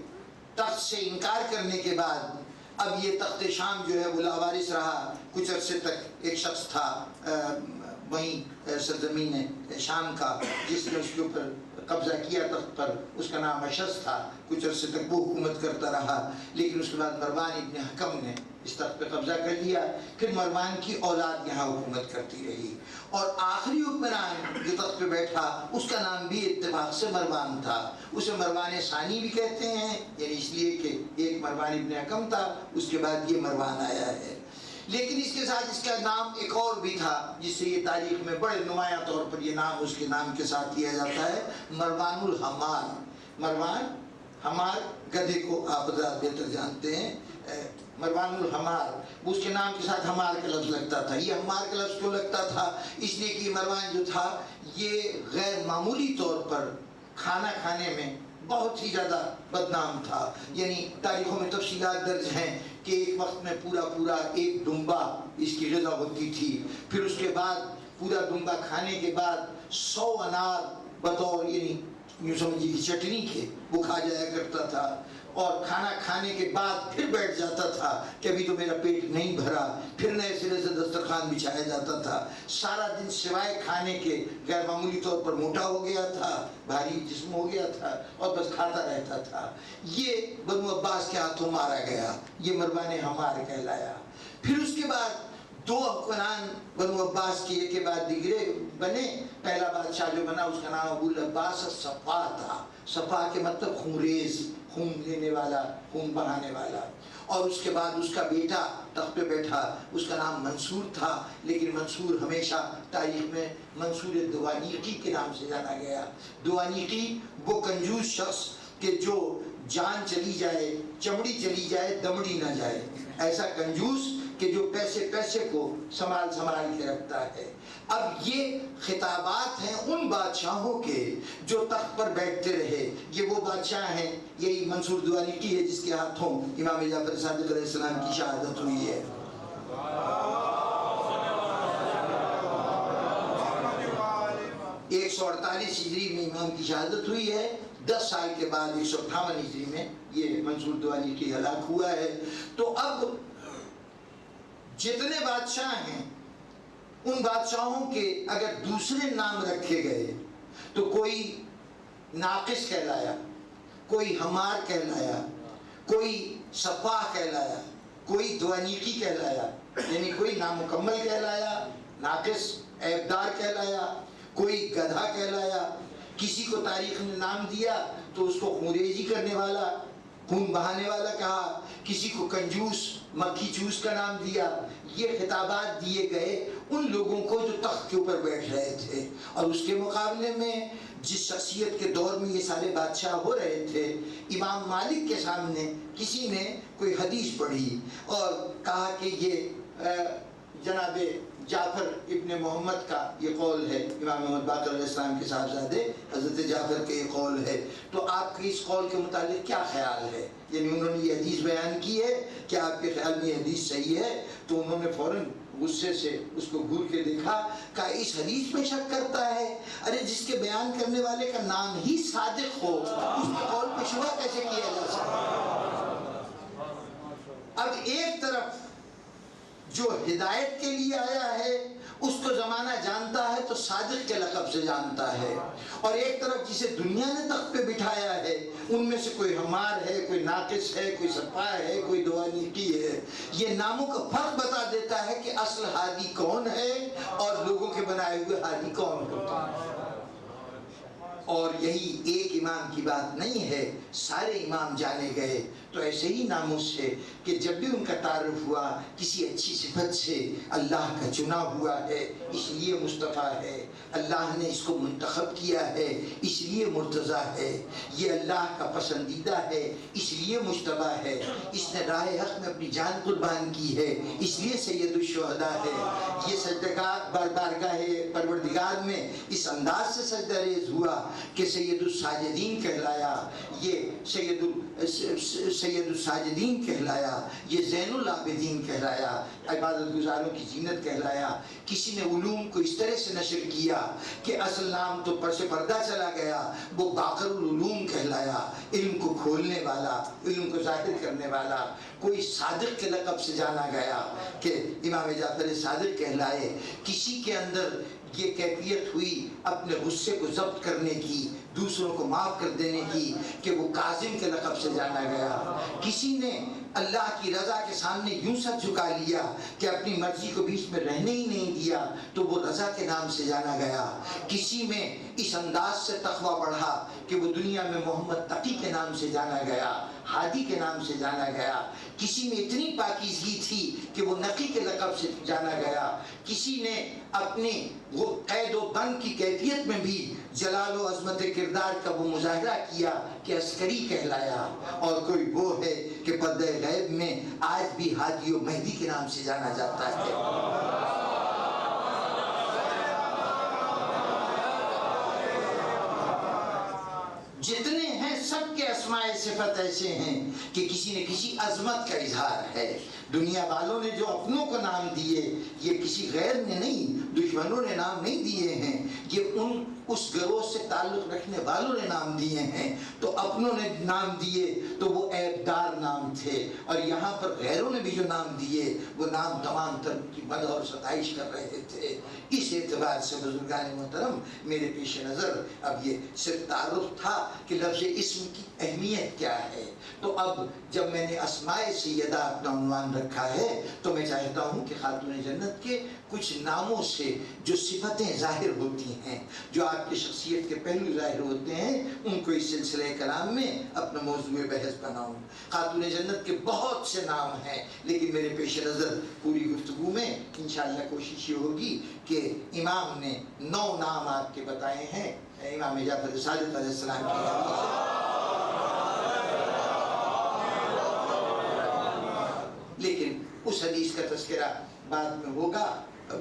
تخت سے انکار کرنے کے بعد اب یہ تخت شام جو ہے وہ لاوارث رہا۔ کچھ عرصے تک ایک شخص تھا وہیں سرزمین شام کا جس نے اس کے اوپر قبضہ کیا تخت پر، اس کا نام اشعث تھا۔ کچھ عرصے تک وہ حکومت کرتا رہا، لیکن اس کے بعد مروان ابن حکم نے اس تخت پہ قبضہ کر لیا۔ پھر مروان کی اولاد یہاں حکومت کرتی رہی، اور آخری حکمران جو تخت پہ بیٹھا اس کا نام بھی اتفاق سے مروان تھا۔ اسے مروان ثانی بھی کہتے ہیں، یعنی اس لیے کہ ایک مروان ابن حکم تھا، اس کے بعد یہ مروان آیا ہے۔ لیکن اس کے ساتھ اس کا نام ایک اور بھی تھا جس سے یہ تاریخ میں بڑے نمایاں طور پر یہ نام اس کے نام کے ساتھ لیا جاتا ہے، مروان الحمار۔ مروان ہمار گدھے کو آپ حضرات بہتر جانتے ہیں، مروان الحمار، اس کے نام کے ساتھ ہمار کا لفظ لگتا تھا۔ یہ ہمار کا لفظ کیوں لگتا تھا؟ اس لیے کہ مروان جو تھا یہ غیر معمولی طور پر کھانا کھانے میں بہت ہی زیادہ بدنام تھا۔ یعنی تاریخوں میں تفصیلات درج ہیں کہ ایک وقت میں پورا ایک دمبا اس کی غذا ہوتی تھی، پھر اس کے بعد پورا دمبا کھانے کے بعد 100 انار بطور یعنی یوں سمجھیے کہ چٹنی کے وہ کھا جایا کرتا تھا، اور کھانا کھانے کے بعد پھر بیٹھ جاتا تھا کہ ابھی تو میرا پیٹ نہیں بھرا، پھر نئے سرے سے دسترخوان بچھایا جاتا تھا۔ سارا دن سوائے کھانے کے غیر معمولی طور پر موٹا ہو گیا تھا، بھاری جسم ہو گیا تھا، اور بس کھاتا رہتا تھا۔ یہ بنو عباس کے ہاتھوں مارا گیا، یہ مروان حمار کہلایا۔ پھر اس کے بعد 2 حکمران بنو عباس کے ایک کے بعد دیگرے بنے۔ پہلا بادشاہ جو بنا اس کا نام ابو العباس الصفا تھا۔ صفا کے مطلب خونریز، خون لینے والا، خون بہانے والا۔ اور اس کے بعد اس کا بیٹا تخت پہ بیٹھا، اس کا نام منصور تھا، لیکن منصور ہمیشہ تاریخ میں منصور دوانیقی کے نام سے جانا گیا۔ دوانیقی وہ کنجوس شخص کہ جو جان چلی جائے، چمڑی چلی جائے، دمڑی نہ جائے، ایسا کنجوس کہ جو پیسے کو سنبھال کے رکھتا ہے۔ اب یہ خطابات ہیں ان بادشاہوں کے جو تخت پر بیٹھتے رہے۔ یہ وہ بادشاہ ہیں، یہی منصور دوانیقی ہے جس کے ہاتھوں امام جعفر صادق علیہ السلام کی شہادت ہوئی ہے۔ 148 ہجری میں امام کی شہادت ہوئی ہے، 10 سال کے بعد 158 ہجری میں یہ منصور دوانیقی ہلاک ہوا ہے۔ تو اب جتنے بادشاہ ہیں ان بادشاہوں کے اگر دوسرے نام رکھے گئے تو کوئی ناقص کہلایا، کوئی ہمار کہلایا، کوئی صفاح کہلایا، کوئی دوانیقی کہلایا، یعنی کوئی نامکمل کہلایا، ناقص عیبدار کہلایا، کوئی گدھا کہلایا۔ کسی کو تاریخ نے نام دیا تو اس کو خونریزی کرنے والا، خون بہانے والا کہا، کسی کو کنجوس، مکھی چوس کا نام دیا۔ یہ خطابات دیے گئے ان لوگوں کو جو تخت کے اوپر بیٹھ رہے تھے، اور اس کے مقابلے میں جس شخصیت کے دور میں یہ سارے بادشاہ ہو رہے تھے، امام مالک کے سامنے کسی نے کوئی حدیث پڑھی اور کہا کہ یہ جناب جعفر ابن محمد کا یہ قول ہے، امام محمد باقر علیہ السلام کے صاحبزادے حضرت جعفر کے یہ قول ہے، تو آپ کے اس قول کے متعلق کیا خیال ہے؟ یعنی انہوں نے یہ حدیث بیان کی ہے کہ آپ کے خیال میں یہ حدیث صحیح ہے؟ تو انہوں نے فوراً غصے سے اس کو گھور کے دیکھا، کہا اس حدیث میں شک کرتا ہے؟ ارے جس کے بیان کرنے والے کا نام ہی صادق ہو اس کے قول پہ شبہ کیسے کیا جا سکتا؟ اب ایک طرف جو ہدایت کے لیے آیا ہے اس کو زمانہ جانتا ہے تو صادق کے لقب سے جانتا ہے، اور ایک طرف جسے دنیا نے تخت پہ بٹھایا ہے ان میں سے کوئی ہمار ہے، کوئی ناقص ہے، کوئی صفا ہے، کوئی دوانیقی ہے۔ یہ ناموں کا فرق بتا دیتا ہے کہ اصل ہادی کون ہے اور لوگوں کے بنائے ہوئے ہادی کون ہوتا ہے۔ اور یہی ایک امام کی بات نہیں ہے، سارے امام جانے گئے تو ایسے ہی ناموں سے کہ جب بھی ان کا تعارف ہوا کسی اچھی صفت سے، اللہ کا چنا ہوا ہے اس لیے مصطفیٰ ہے، اللہ نے اس کو منتخب کیا ہے اس لیے مرتضیٰ ہے، یہ اللہ کا پسندیدہ ہے اس لیے مجتبیٰ ہے، اس نے راہ حق میں اپنی جان قربان کی ہے اس لیے سید الشہداء ہے، یہ سجدگاہ بارگاہ پروردگار میں اس انداز سے سجدہ ریز ہوا کہ سید الساجدین کہلایا، یہ سید الساجدین کہلایا، یہ زین العابدین کہلایا، عبادت گزاروں کی زینت کہلایا۔ کسی نے علوم کو اس طرح سے نشر کیا کہ اصل نام تو پر سے پردہ چلا گیا، وہ باقر العلوم کہلایا، علم کو کھولنے والا، علم کو ظاہر کرنے والا۔ کوئی صادق کے لقب سے جانا گیا کہ امام جعفر صادق کہلائے، کسی کے اندر یہ کیفیت ہوئی اپنے غصے کو ضبط کرنے کی، دوسروں کو معاف کر دینے کی، کہ وہ کاظم کے لقب سے جانا گیا۔ کسی نے اللہ کی رضا کے سامنے یوں سر جھکا لیا کہ اپنی مرضی کو بیچ میں رہنے ہی نہیں دیا تو وہ رضا کے نام سے جانا گیا۔ کسی میں اس انداز سے تقویٰ بڑھا کہ وہ دنیا میں محمد تقی کے نام سے جانا گیا، ہادی کے نام سے جانا گیا۔ کسی میں اتنی پاکیزگی تھی کہ وہ نقی کے لقب سے جانا گیا۔ کسی نے اپنی وہ قید و بند کی کیفیت میں بھی جلال و عظمت کردار کا وہ مظاہرہ کیا کہ عسکری کہلایا۔ اور کوئی وہ ہے کہ پردہ غیب میں آج بھی ہادی و مہدی کے نام سے جانا جاتا ہے۔ جتنے ہیں سب کے اسماء صفت ایسے ہیں کہ کسی نے کسی عظمت کا اظہار ہے۔ دنیا والوں نے جو اپنوں کو نام دیے یہ کسی غیر نے نہیں، دشمنوں نے نام نہیں دیے ہیں، یہ اس گروہ سے تعلق رکھنے والوں نے نام دیے ہیں۔ تو اپنوں نے نام دیے تو وہ عیبدار نام تھے، اور یہاں پر غیروں نے بھی جو نام دیے وہ نام تمام تر کی مدح اور ستائش کر رہے تھے۔ اس اعتبار سے بزرگان محترم میرے پیش نظر اب یہ صرف تعارف تھا کہ لفظ اسم کی اہمیت کیا ہے۔ تو اب جب میں نے اسماء سیدہ اپنا عنوان رکھا ہے تو میں چاہتا ہوں کہ خاتون جنت کے کچھ ناموں سے جو صفتیں ظاہر ہوتی ہیں، جو آپ کی شخصیت کے پہلو ظاہر ہوتے ہیں، ان کو اس سلسلہ کلام میں اپنا موضوع بحث بناؤں۔ خاتون جنت کے بہت سے نام ہیں، لیکن میرے پیش نظر پوری گفتگو میں انشاءاللہ کوشش یہ ہوگی کہ امام نے 9 نام آپ کے بتائے ہیں امام جعفر صادق علیہ السلام کی، لیکن اس حدیث کا تذکرہ بعد میں ہوگا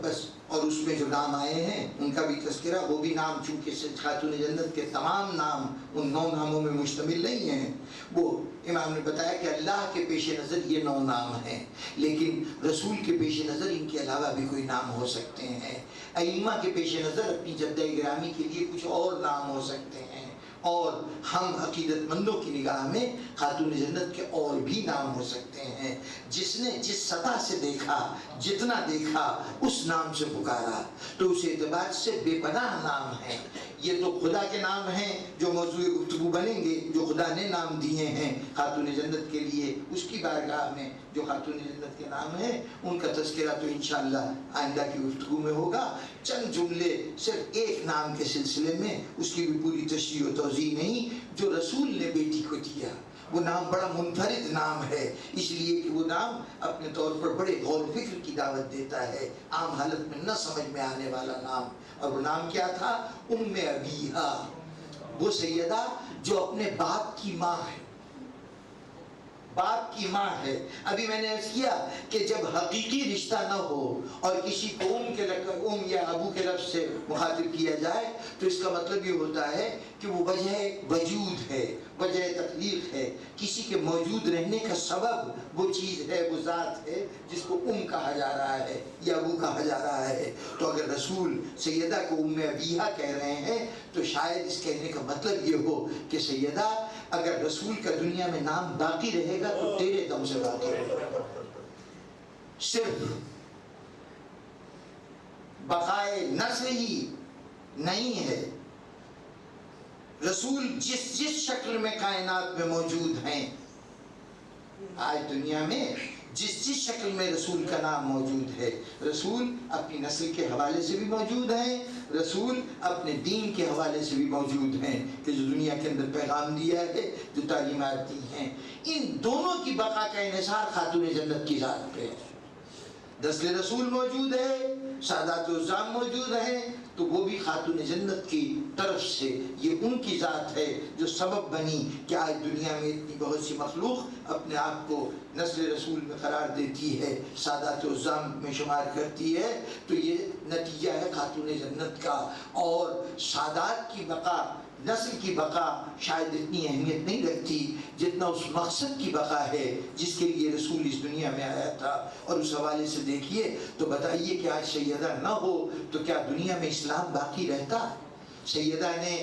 بس۔ اور اس میں جو نام آئے ہیں ان کا بھی تذکرہ، وہ بھی نام چونکہ خاتون جنت کے تمام نام ان 9 ناموں میں مشتمل نہیں ہیں۔ وہ امام نے بتایا کہ اللہ کے پیش نظر یہ 9 نام ہیں، لیکن رسول کے پیش نظر ان کے علاوہ بھی کوئی نام ہو سکتے ہیں۔ ائمہ کے پیش نظر اپنی جدہ گرامی کے لیے کچھ اور نام ہو سکتے ہیں، اور ہم عقیدت مندوں کی نگاہ میں خاتون جنت کے اور بھی نام ہو سکتے ہیں۔ جس نے جس سطح سے دیکھا، جتنا دیکھا اس نام سے پکارا، تو اس اعتبار سے بے پناہ نام ہیں۔ یہ تو خدا کے نام ہیں جو موضوع گفتگو بنیں گے، جو خدا نے نام دیے ہیں خاتون جنت کے لیے، اس کی بارگاہ میں جو خاتون جنت کے نام ہیں ان کا تذکرہ تو انشاءاللہ آئندہ کی گفتگو میں ہوگا۔ چند جملے صرف ایک نام کے سلسلے میں، اس کی بھی پوری تشریح و توضیح نہیں، جو رسول نے بیٹی کو دیا۔ وہ نام بڑا منفرد نام ہے، اس لیے کہ وہ نام اپنے طور پر بڑے غور و فکر کی دعوت دیتا ہے، عام حالت میں نہ سمجھ میں آنے والا نام۔ اور وہ نام کیا تھا؟ ام ابیہا، وہ سیدہ جو اپنے باپ کی ماں ہے، باپ کی ماں ہے۔ ابھی میں نے عرض کیا کہ جب حقیقی رشتہ نہ ہو اور کسی کو ام یا ابو کے لفظ سے مخاطب کیا جائے تو اس کا مطلب یہ ہوتا ہے کہ وہ وجہ وجود ہے، وجہ تخلیق ہے، کسی کے موجود رہنے کا سبب وہ چیز ہے، وہ ذات ہے جس کو ام کہا جا رہا ہے یا ابو کہا جا رہا ہے۔ تو اگر رسول سیدہ کو ام ابیہا کہہ رہے ہیں تو شاید اس کہنے کا مطلب یہ ہو کہ سیدہ اگر رسول کا دنیا میں نام باقی رہے گا تو تیرے دم سے باقی رہے گا۔ صرف بقائے نسل ہی نہیں ہے، رسول جس شکل میں کائنات میں موجود ہیں، آج دنیا میں جس جس شکل میں رسول کا نام موجود ہے. رسول اپنی نسل کے حوالے سے بھی موجود ہیں, رسول اپنے دین کے حوالے سے بھی موجود ہیں کہ جو دنیا کے اندر پیغام دیا ہے, جو تعلیمات دی ہیں. ان دونوں کی بقا کا انحصار خاتون جنت کی ذات پہ ہے. نسل رسول موجود ہے, سادات العظام موجود ہیں, تو وہ بھی خاتون جنت کی طرف سے یہ ان کی ذات ہے جو سبب بنی کہ آج دنیا میں اتنی بہت سی مخلوق اپنے آپ کو نسل رسول میں قرار دیتی ہے, سادات العظام میں شمار کرتی ہے. تو یہ نتیجہ ہے خاتون جنت کا. اور سادات کی بقا, نسل کی بقا شاید اتنی اہمیت نہیں رکھتی جتنا اس مقصد کی بقا ہے جس کے لیے رسول اس دنیا میں آیا تھا. اور اس حوالے سے دیکھیے تو بتائیے کہ آج سیدہ نہ ہو تو کیا دنیا میں اسلام باقی رہتا؟ سیدہ نے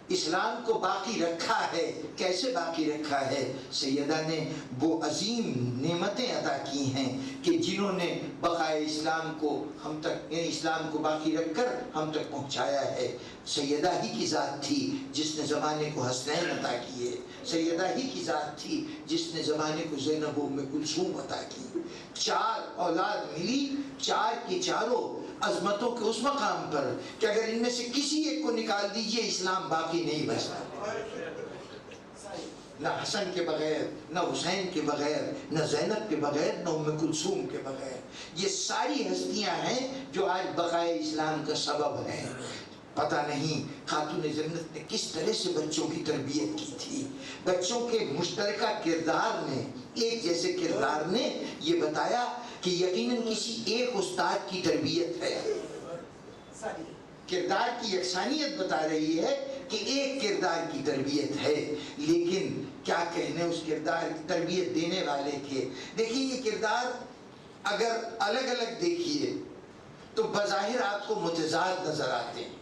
اسلام کو باقی رکھا ہے. کیسے باقی رکھا ہے؟ سیدہ نے وہ عظیم نعمتیں عطا کی ہیں کہ جنہوں نے بقائے اسلام کو ہم تک, یعنی اسلام کو باقی رکھ کر ہم تک پہنچایا ہے. سیدہ ہی کی ذات تھی جس نے زمانے کو حسنین عطا کیے. سیدہ ہی کی ذات تھی جس نے زمانے کو زینب و ام کلثوم عطا کی. 4 اولاد ملی, 4 کی چاروں عظمتوں کے اس مقام پر کہ اگر ان میں سے کسی ایک کو نکال دیجئے اسلام باقی نہیں بچتا. نہ حسن کے بغیر, نہ حسین کے بغیر, نہ زینب کے بغیر, نہ ام کلثوم کے بغیر. یہ ساری ہستیاں ہیں جو آج بقائے اسلام کا سبب ہیں. پتہ نہیں خاتون جنت نے کس طرح سے بچوں کی تربیت کی تھی. بچوں کے مشترکہ کردار نے, ایک جیسے کردار نے یہ بتایا کہ یقیناً کسی ایک استاد کی تربیت ہے. کردار کی یکسانیت بتا رہی ہے کہ ایک کردار کی تربیت ہے. لیکن کیا کہنے اس کردار کی تربیت دینے والے کے. دیکھیے یہ کردار اگر الگ الگ دیکھیے تو بظاہر آپ کو متضاد نظر آتے ہیں.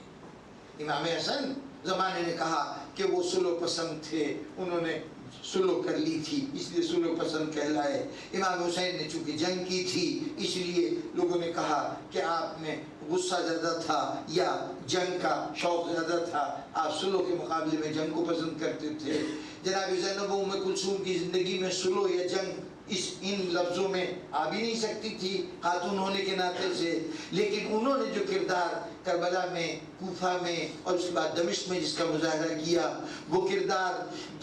امام حسن زمانے نے کہا کہ وہ سلو پسند تھے, انہوں نے سلو کر لی تھی اس لیے سلو پسند کہلائے. امام حسین نے چونکہ جنگ کی تھی اس لیے لوگوں نے کہا کہ آپ میں غصہ زیادہ تھا یا جنگ کا شوق زیادہ تھا, آپ سلو کے مقابلے میں جنگ کو پسند کرتے تھے. جناب زینب و ام کلثوم کی زندگی میں سلو یا جنگ ان لفظوں میں آ بھی نہیں سکتی تھی خاتون ہونے کے ناطے سے. لیکن انہوں نے جو کردار کربلا میں, کوفہ میں اور اس کے بعد دمشق میں جس کا مظاہرہ کیا, وہ کردار,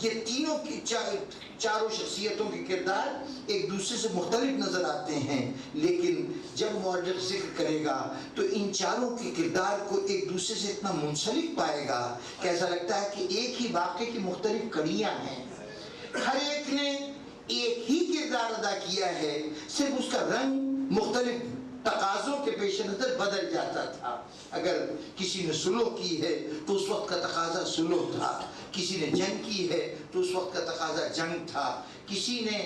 یہ تینوں کی چاروں شخصیتوں کے کردار ایک دوسرے سے مختلف نظر آتے ہیں. لیکن جب مورخ ذکر کرے گا تو ان چاروں کے کردار کو ایک دوسرے سے اتنا منسلک پائے گا کہ ایسا لگتا ہے کہ ایک ہی واقعے کی مختلف کڑیاں ہیں. ہر ایک نے ایک ہی کردار ادا کیا ہے, صرف اس کا رنگ مختلف تقاضوں کے پیش نظر بدل جاتا تھا. اگر کسی نے سلو کی ہے تو اس وقت کا تقاضا سلو تھا, کسی نے جنگ کی ہے تو اس وقت کا تقاضا جنگ تھا, کسی نے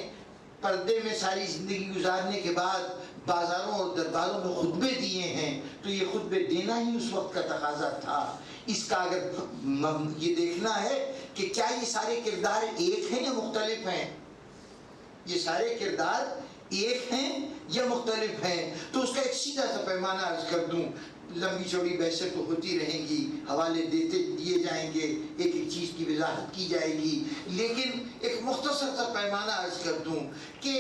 پردے میں ساری زندگی گزارنے کے بعد بازاروں اور درباروں میں خطبے دیے ہیں تو یہ خطبے دینا ہی اس وقت کا تقاضا تھا. اس کا اگر یہ دیکھنا ہے کہ کیا یہ سارے کردار ایک ہیں یا مختلف ہیں, یہ سارے کردار ایک ہیں یا مختلف ہیں, تو اس کا ایک سیدھا سا پیمانہ عرض کر دوں. لمبی چوڑی بحثیں تو ہوتی رہیں گی, حوالے دیے جائیں گے, ایک ایک چیز کی وضاحت کی جائے گی, لیکن ایک مختصر سا پیمانہ عرض کر دوں کہ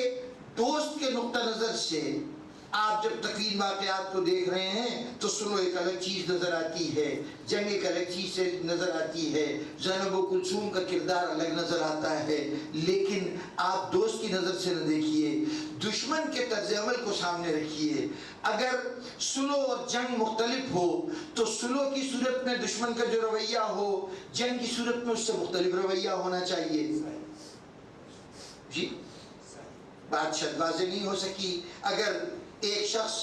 دوست کے نقطہ نظر سے آپ جب تکوین واقعات کو دیکھ رہے ہیں تو سلو ایک الگ چیز نظر آتی ہے, جنگ ایک الگ چیز سے نظر آتی ہے, زینب و کلثوم کا کردار الگ نظر آتا ہے. لیکن آپ دوست کی نظر سے نہ دیکھیے, دشمن کے طرز عمل کو سامنے رکھیے. اگر سلو اور جنگ مختلف ہو تو سلو کی صورت میں دشمن کا جو رویہ ہو, جنگ کی صورت میں اس سے مختلف رویہ ہونا چاہیے. جی بات شاید واضح نہیں ہو سکی. اگر ایک شخص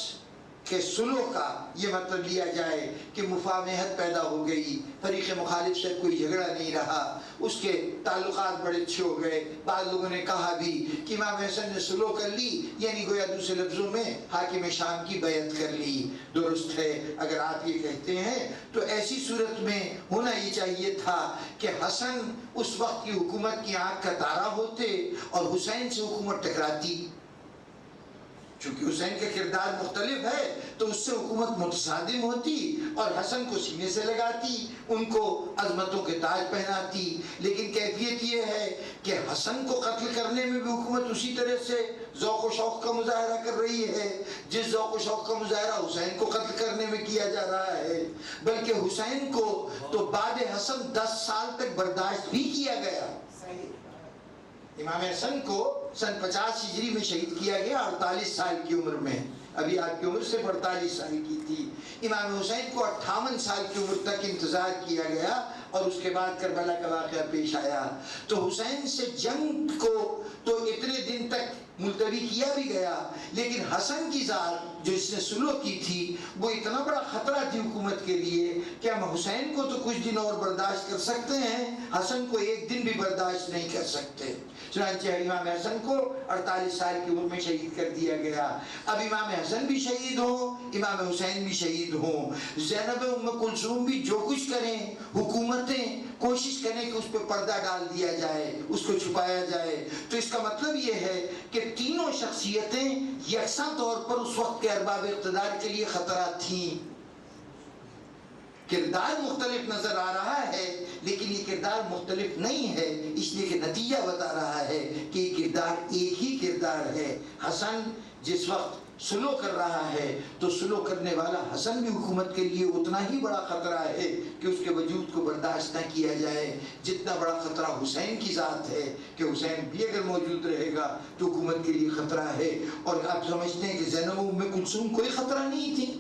کے سلو کا یہ مطلب لیا جائے کہ مفاہمت پیدا ہو گئی, فریق مخالف سے کوئی جھگڑا نہیں رہا, اس کے تعلقات بڑے اچھے ہو گئے. بعض لوگوں نے کہا بھی کہ امام حسن نے سلو کر لی, یعنی گویا دوسرے لفظوں میں حاکم شام کی بیعت کر لی. درست ہے اگر آپ یہ کہتے ہیں تو ایسی صورت میں ہونا یہ چاہیے تھا کہ حسن اس وقت کی حکومت کی آنکھ کا تارا ہوتے اور حسین سے حکومت ٹکراتی. چونکہ حسین کا کردار مختلف ہے تو اس سے حکومت متصادم ہوتی اور حسن کو سینے سے لگاتی، ان کو عظمتوں کے تاج پہناتی۔ لیکن کیفیت یہ ہے کہ حسن کو قتل کرنے میں بھی حکومت اسی طرح سے ذوق و شوق کا مظاہرہ کر رہی ہے جس ذوق و شوق کا مظاہرہ حسین کو قتل کرنے میں کیا جا رہا ہے، بلکہ حسین کو تو بعد حسن 10 سال تک برداشت بھی کیا گیا۔ امام حسن کو سن 50 ہجری میں شہید کیا گیا 48 سال کی عمر میں، ابھی آپ کی عمر صرف 48 سال کی تھی۔ امام حسین کو 58 سال کی عمر تک انتظار کیا گیا اور اس کے بعد کربلا کا واقعہ پیش آیا۔ تو حسین سے جنگ کو تو اتنے دن تک ملتوی کیا بھی گیا، لیکن حسن کی ذات جو اس نے سلوک کی تھی وہ اتنا بڑا خطرہ تھی حکومت کے لیے کہ ہم حسین کو تو کچھ دن اور برداشت کر سکتے ہیں، حسن کو ایک دن بھی برداشت نہیں کر سکتے۔ چنانچہ امام حسن کو 48 سال کی عمر میں شہید کر دیا گیا۔ اب امام حسن بھی شہید ہوں، امام حسین بھی شہید ہوں، زینب ام کلثوم بھی جو کچھ کریں، حکومتیں کوشش کریں کہ اس پہ پردہ ڈال دیا جائے، اس کو چھپایا جائے، تو اس کا مطلب یہ ہے کہ تینوں شخصیتیں یکساں طور پر اس وقت کے ارباب اقتدار کے لیے خطرہ تھیں۔ کردار مختلف نظر آ رہا ہے لیکن یہ کردار مختلف نہیں ہے، اس لیے کہ نتیجہ بتا رہا ہے کہ یہ کردار ایک ہی کردار ہے۔ حسن جس وقت سلو کر رہا ہے تو سلو کرنے والا حسن بھی حکومت کے لیے اتنا ہی بڑا خطرہ ہے کہ اس کے وجود کو برداشت نہ کیا جائے جتنا بڑا خطرہ حسین کی ذات ہے، کہ حسین بھی اگر موجود رہے گا تو حکومت کے لیے خطرہ ہے۔ اور آپ سمجھتے ہیں کہ زینب ام کلثوم کوئی خطرہ نہیں تھی؟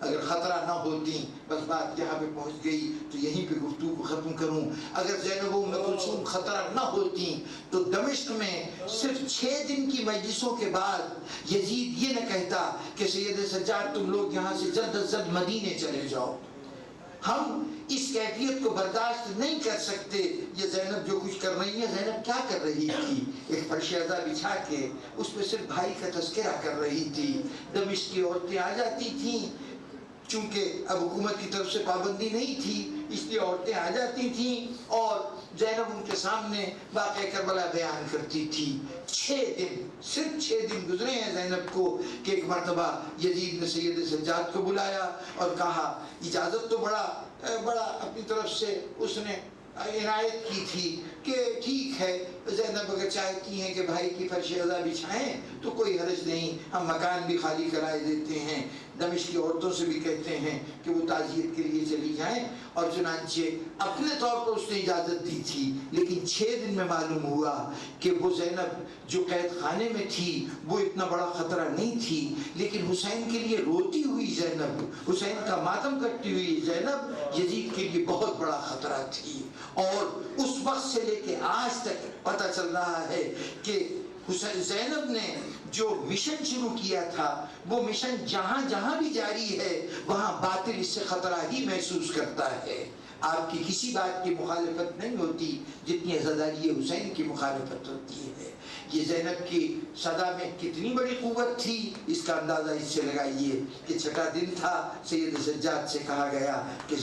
اگر خطرہ نہ ہوتی، بس بات یہاں پہ پہنچ گئی تو یہیں پہ گفتگو کو ختم کروں، اگر زینب ام کلثوم خطرہ نہ ہوتی تو دمشق میں صرف 6 دن کی مجلسوں کے بعد یزید یہ نہ کہتا کہ سید سجاد تم لوگ یہاں سے جلد از جلد مدینے چلے جاؤ، ہم اس کیفیت کو برداشت نہیں کر سکتے۔ یہ زینب جو کچھ کر رہی ہے، زینب کیا کر رہی تھی؟ ایک فرش ازا بچھا کے اس پہ صرف بھائی کا تذکرہ کر رہی تھی۔ دمشق کی عورتیں آ جاتی تھیں، چونکہ اب حکومت کی طرف سے پابندی نہیں تھی اس لیے عورتیں آ جاتی تھیں اور زینب ان کے سامنے واقعہ کربلا بیان کرتی تھی۔ 6 دن، صرف 6 دن گزرے ہیں زینب کو کہ ایک مرتبہ یزید نے سید سجاد کو بلایا اور کہا، اجازت تو بڑا اپنی طرف سے اس نے عنایت کی تھی کہ ٹھیک ہے زینب اگر چاہتی ہیں کہ بھائی کی فرش ازا بچھائیں تو کوئی حرج نہیں، ہم مکان بھی خالی کرائے دیتے ہیں، دمشق کی عورتوں سے بھی کہتے ہیں کہ وہ تعزیت کے لیے چلی جائیں، اور چنانچہ اپنے طور پر اس نے اجازت دی تھی۔ لیکن 6 دن میں معلوم ہوا کہ وہ زینب جو قید خانے میں تھی وہ اتنا بڑا خطرہ نہیں تھی، لیکن حسین کے لیے روتی ہوئی زینب، حسین کا ماتم کرتی ہوئی زینب یزید کے لیے بہت بڑا خطرہ تھی۔ اور اس وقت سے لے کے آج تک پتہ چل رہا ہے کہ زینب نے جو مشن شروع کیا تھا وہ مشن جہاں جہاں بھی جاری ہے وہاں باطل اس سے خطرہ ہی محسوس کرتا ہے۔ آپ کی کسی بات کی مخالفت نہیں ہوتی جتنی عزاداری حسین کی مخالفت ہوتی ہے۔ یہ زینب کی صدا میں کتنی بڑی قوت تھی اس کا اندازہ اس سے لگائیے کہ 6واں دن تھا، سید سجاد سے کہا گیا کہ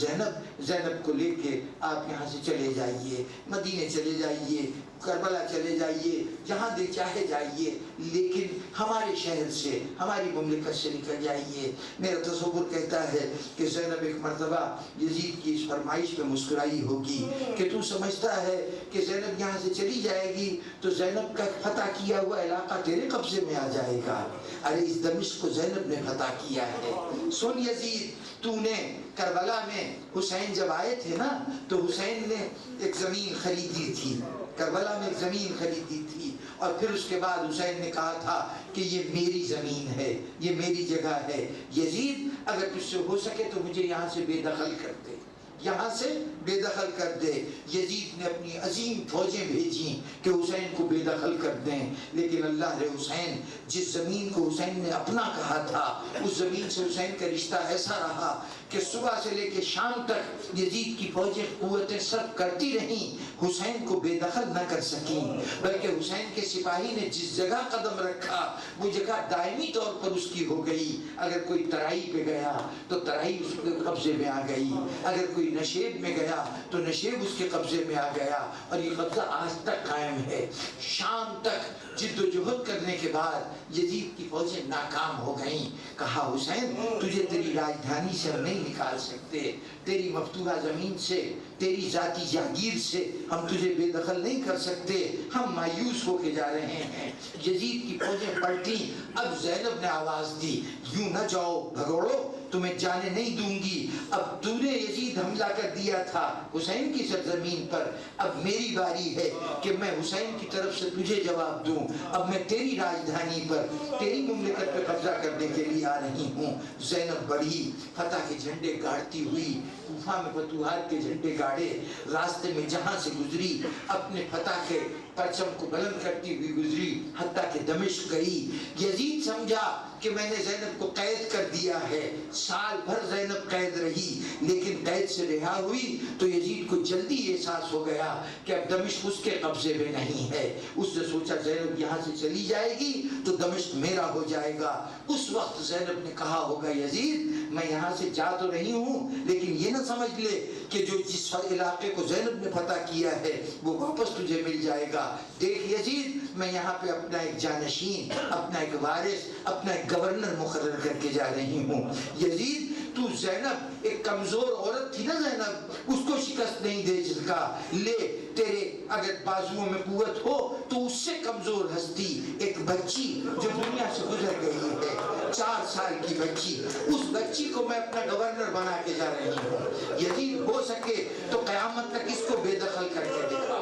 زینب کو لے کے آپ یہاں سے چلے جائیے، مدینے چلے جائیے، کربلا چلے جائیے، جہاں دل چاہے جائیے، لیکن ہمارے شہر سے، ہماری مملکت سے نکل جائیے۔ میرا تصور کہتا ہے کہ زینب ایک مرتبہ یزید کی اس فرمائش پہ مسکرائی ہوگی کہ تو سمجھتا ہے کہ زینب یہاں سے چلی جائے گی تو زینب کا فتح کیا ہوا علاقہ تیرے قبضے میں آ جائے گا۔ ارے اس دمشق کو زینب نے فتح کیا ہے۔ سن یزید، تو نے کربلا میں حسین جب آئے تھے نا تو حسین نے ایک زمین خریدی تھی، کربلا میں ایک زمین خریدی تھی، اور پھر اس کے بعد حسین نے کہا تھا کہ یہ میری زمین ہے، یہ میری جگہ ہے، یزید اگر تجھ سے ہو سکے تو مجھے یہاں سے بے دخل کر دے، یہاں سے بے دخل کر دے۔ یزید نے اپنی عظیم فوجیں بھیجیں کہ حسین کو بے دخل کر دیں، لیکن اللہ نے حسین، جس زمین کو حسین نے اپنا کہا تھا، اس زمین سے حسین کا رشتہ ایسا رہا کہ صبح سے لے کے شام تک یزید کی فوجیں قوتیں صرف کرتی رہیں، حسین کو بے دخل نہ کر سکیں، بلکہ حسین کے سپاہی نے جس جگہ قدم رکھا وہ جگہ دائمی طور پر اس کی ہو گئی۔ اگر کوئی ترائی پہ گیا تو ترائی اس کے قبضے میں آ گئی، اگر کوئی کبھی نشیب میں گیا تو نشیب اس کے قبضے میں آ گیا، اور یہ قبضہ آج تک قائم ہے۔ شام تک جد و جہد کرنے کے بعد یزید کی فوجیں ناکام ہو گئیں۔ کہا حسین تجھے تیری راجدھانی سے ہم نہیں نکال سکتے، تیری مفتوحہ زمین سے، تیری ذاتی جاگیر سے ہم تجھے بے دخل نہیں کر سکتے، ہم مایوس ہو کے جا رہے ہیں۔ یزید کی فوجیں پلٹیں۔ اب زینب نے آواز دی یوں نہ جاؤ بھگوڑو، تمہیں جانے نہیں دوں گی، اب تو نے یزید حملہ کر دیا تھا حسین کی سرزمین پر، اب میری باری ہے کہ میں حسین کی طرف سے تجھے جواب دوں، اب میں تیری راجدھانی پر، تیری مملکت پہ قبضہ کرنے کے لیے آ رہی ہوں۔ زینب بڑھی، فتح کے جھنڈے گاڑتی ہوئی، کوفہ میں فتوحات کے جھنڈے گاڑے، راستے میں جہاں سے گزری اپنے فتح کے پرچم کو بلند کرتی ہوئی گزری، حتیٰ کہ دمشق گئی۔ یزید سمجھا کہ میں نے زینب کو قید کر دیا ہے، سال بھر زینب قید رہی، لیکن قید سے رہا ہوئی تو یزید کو جلدی احساس ہو گیا کہ اب دمشق اس کے قبضے میں نہیں ہے۔ اس نے سوچا زینب یہاں سے چلی جائے گی تو دمشق میرا ہو جائے گا۔ اس وقت زینب نے کہا ہوگا یزید میں یہاں سے جا تو رہی ہوں، لیکن یہ نہ سمجھ لے کہ جو جس علاقے کو زینب نے فتح کیا ہے وہ واپس تجھے مل جائے گا۔ دیکھ یزید میں یہاں پہ اپنا ایک جانشین، اپنا ایک وارث، اپنا ایک گورنر مقرر کر کے جا رہی ہوں۔ یزید تو زینب ایک کمزور عورت تھی نا، زینب اس کو شکست نہیں دے سکا، لے تیرے اگر بازوؤں میں قوت ہو تو اس سے کمزور ہستی ایک بچی جو دنیا سے گزر گئی ہے، 4 سال کی بچی، اس بچی کو میں اپنا گورنر بنا کے جا رہی ہوں۔ یزید ہو سکے تو قیامت تک اس کو بے دخل کر کے دکھا،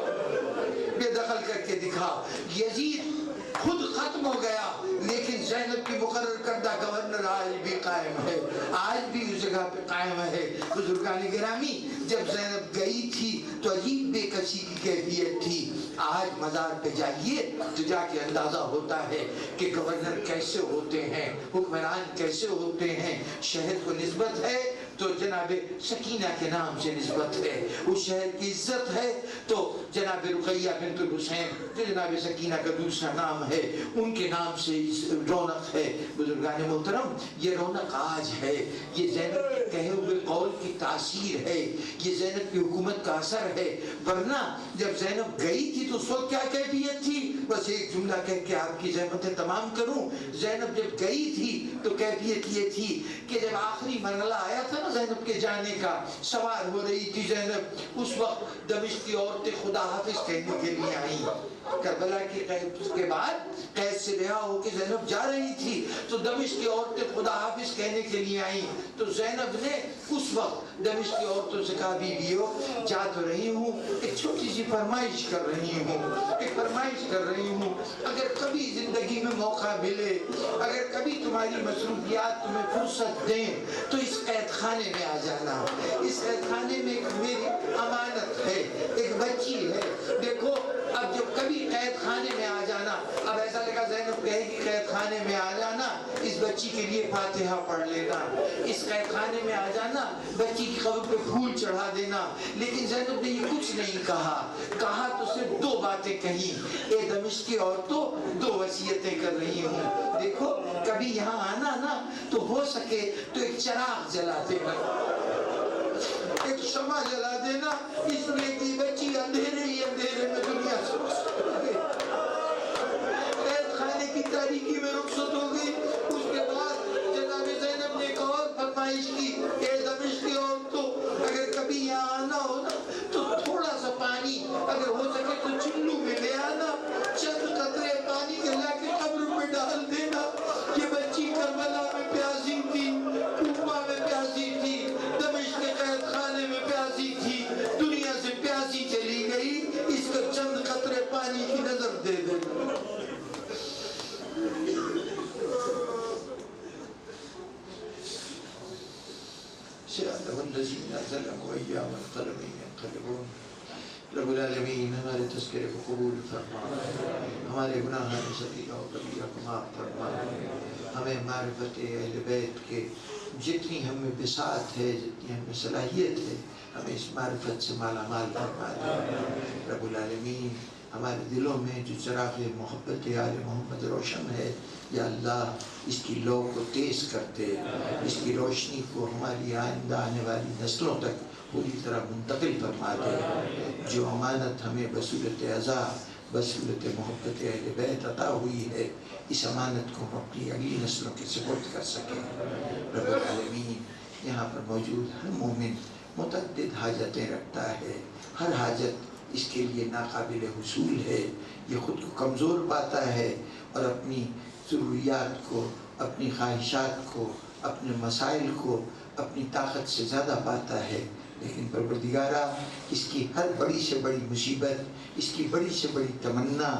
بے دخل کر کے دکھا۔ یزید خود ختم ہو گیا، لیکن زینب کی مقرر کردہ گورنر آج بھی قائم ہے، آج بھی اس جگہ پہ قائم ہے۔ بزرگان گرامی جب زینب گئی تھی تو عجیب بے کسی کی کیفیت تھی، آج مزار پہ جائیے تو جا کے اندازہ ہوتا ہے کہ گورنر کیسے ہوتے ہیں، حکمران کیسے ہوتے ہیں۔ شہر کو نسبت ہے تو جناب سکینہ کے نام سے نسبت ہے، اس شہر کی عزت ہے تو جناب رقیہ بنت الحسین جو جناب سکینہ کا دوسرا نام ہے ان کے نام سے رونق ہے۔ بزرگان محترم یہ رونق آج ہے، یہ زینب کے کہے ہوئے قول کی تاثیر ہے، یہ زینب کی حکومت کا اثر ہے۔ ورنہ جب زینب گئی تھی تو اس وقت کیا کیفیت تھی؟ بس ایک جملہ کہہ کے آپ کی زحمتیں تمام کروں۔ زینب جب گئی تھی تو کیفیت یہ تھی کہ جب آخری مرحلہ آیا تھا نا زینب کے جانے کا، سوار ہو رہی تھی زینب، اس وقت دمشق کی عورتیں خدا حافظ کہنے کے لیے آئیں۔ کربلا کی قید کے بعد قید سے رہا ہو کے زینب جا رہی تھی تو دمشق کی عورتیں خدا حافظ کہنے کے لیے آئیں، تو زینب نے اس وقت دمشق کی عورتوں سے کہا بیویو جا تو رہی ہوں، ایک چھوٹی سی فرمائش کر رہی ہوں، ایک فرمائش کر رہی ہوں، اگر کبھی زندگی میں موقع ملے، اگر کبھی تمہاری مصروفیات تمہیں فرصت دیں تو اس قید خانے میں آ جانا، اس قید خانے میں ایک میری امانت ہے، ایک بچی ہے۔ دیکھو اب جب کبھی قید خانے میں آ جانا، اب ایسا لگا زینب کہے کہ قید خانے میں آ جانا، اس بچی کے لیے فاتحہ پڑھ لینا، اس قید خانے میں آ جانا، بچی کی قبر پہ پھول چڑھا دینا۔ لیکن زینب نے یہ کچھ نہیں کہا، کہا تو صرف 2 باتیں کہیں، اے دمشق کی عورتوں 2 وصیتیں کر رہی ہوں، دیکھو کبھی یہاں آنا نا تو ہو سکے تو ایک چراغ جلا دینا، ایک شمع جلا دینا، اس لیے کہ بچی اندھیرے ہی اندھیرے میں دنیا سے رخصت ہو گئی، قید خانے کی تاریکی میں رخصت ہو گئی۔ اس کے بعد جناب زینب نے ایک اور فرمائش کی، اے دمشق کی عورتوں اگر کبھی یہاں آنا ہو نا تو تھوڑا سا پانی اگر ہو سکے تو چلو میں لے آنا، چند قطرے پانی کے لا کے قبر میں ڈال دینا۔ یہ بچی کربلا میں پیاسی تھی، کوفہ میں پیاسی تھی، دمشق کے قید خانے میں پیاسی تھی، دنیا سے پیاسی چلی گئی، اس کو چند قطرے پانی کی نظر دے دینا۔ رب العالمین ہمارے تذکرے کو قبول فرما، ہمارے گناہ صغیرہ و کبیرہ کو معاف فرما، ہمیں معرفت اہل بیت کے جتنی ہمیں بساط ہے، جتنی ہمیں صلاحیت ہے، ہمیں اس معرفت سے مالا مال فرما دے۔ رب العالمین ہمارے دلوں میں جو چراغ محبت آل محمد روشن ہے، یا اللہ اس کی لو کو تیز کر دے، اس کی روشنی کو ہماری آئندہ آنے والی نسلوں تک پوری طرح منتقل فرما دے۔ جو امانت ہمیں بصورت عزا، بصورت محبت اہل بیت عطا ہوئی ہے، اس امانت کو ہم اپنی اگلی نسلوں کے سپرد کر سکیں۔ رب العالمین، یہاں پر موجود ہر مومن متعدد حاجتیں رکھتا ہے، ہر حاجت اس کے لیے ناقابل حصول ہے، یہ خود کو کمزور پاتا ہے اور اپنی ضروریات کو، اپنی خواہشات کو، اپنے مسائل کو اپنی طاقت سے زیادہ پاتا ہے، لیکن پروردگارا اس کی ہر بڑی سے بڑی مصیبت، اس کی بڑی سے بڑی تمنا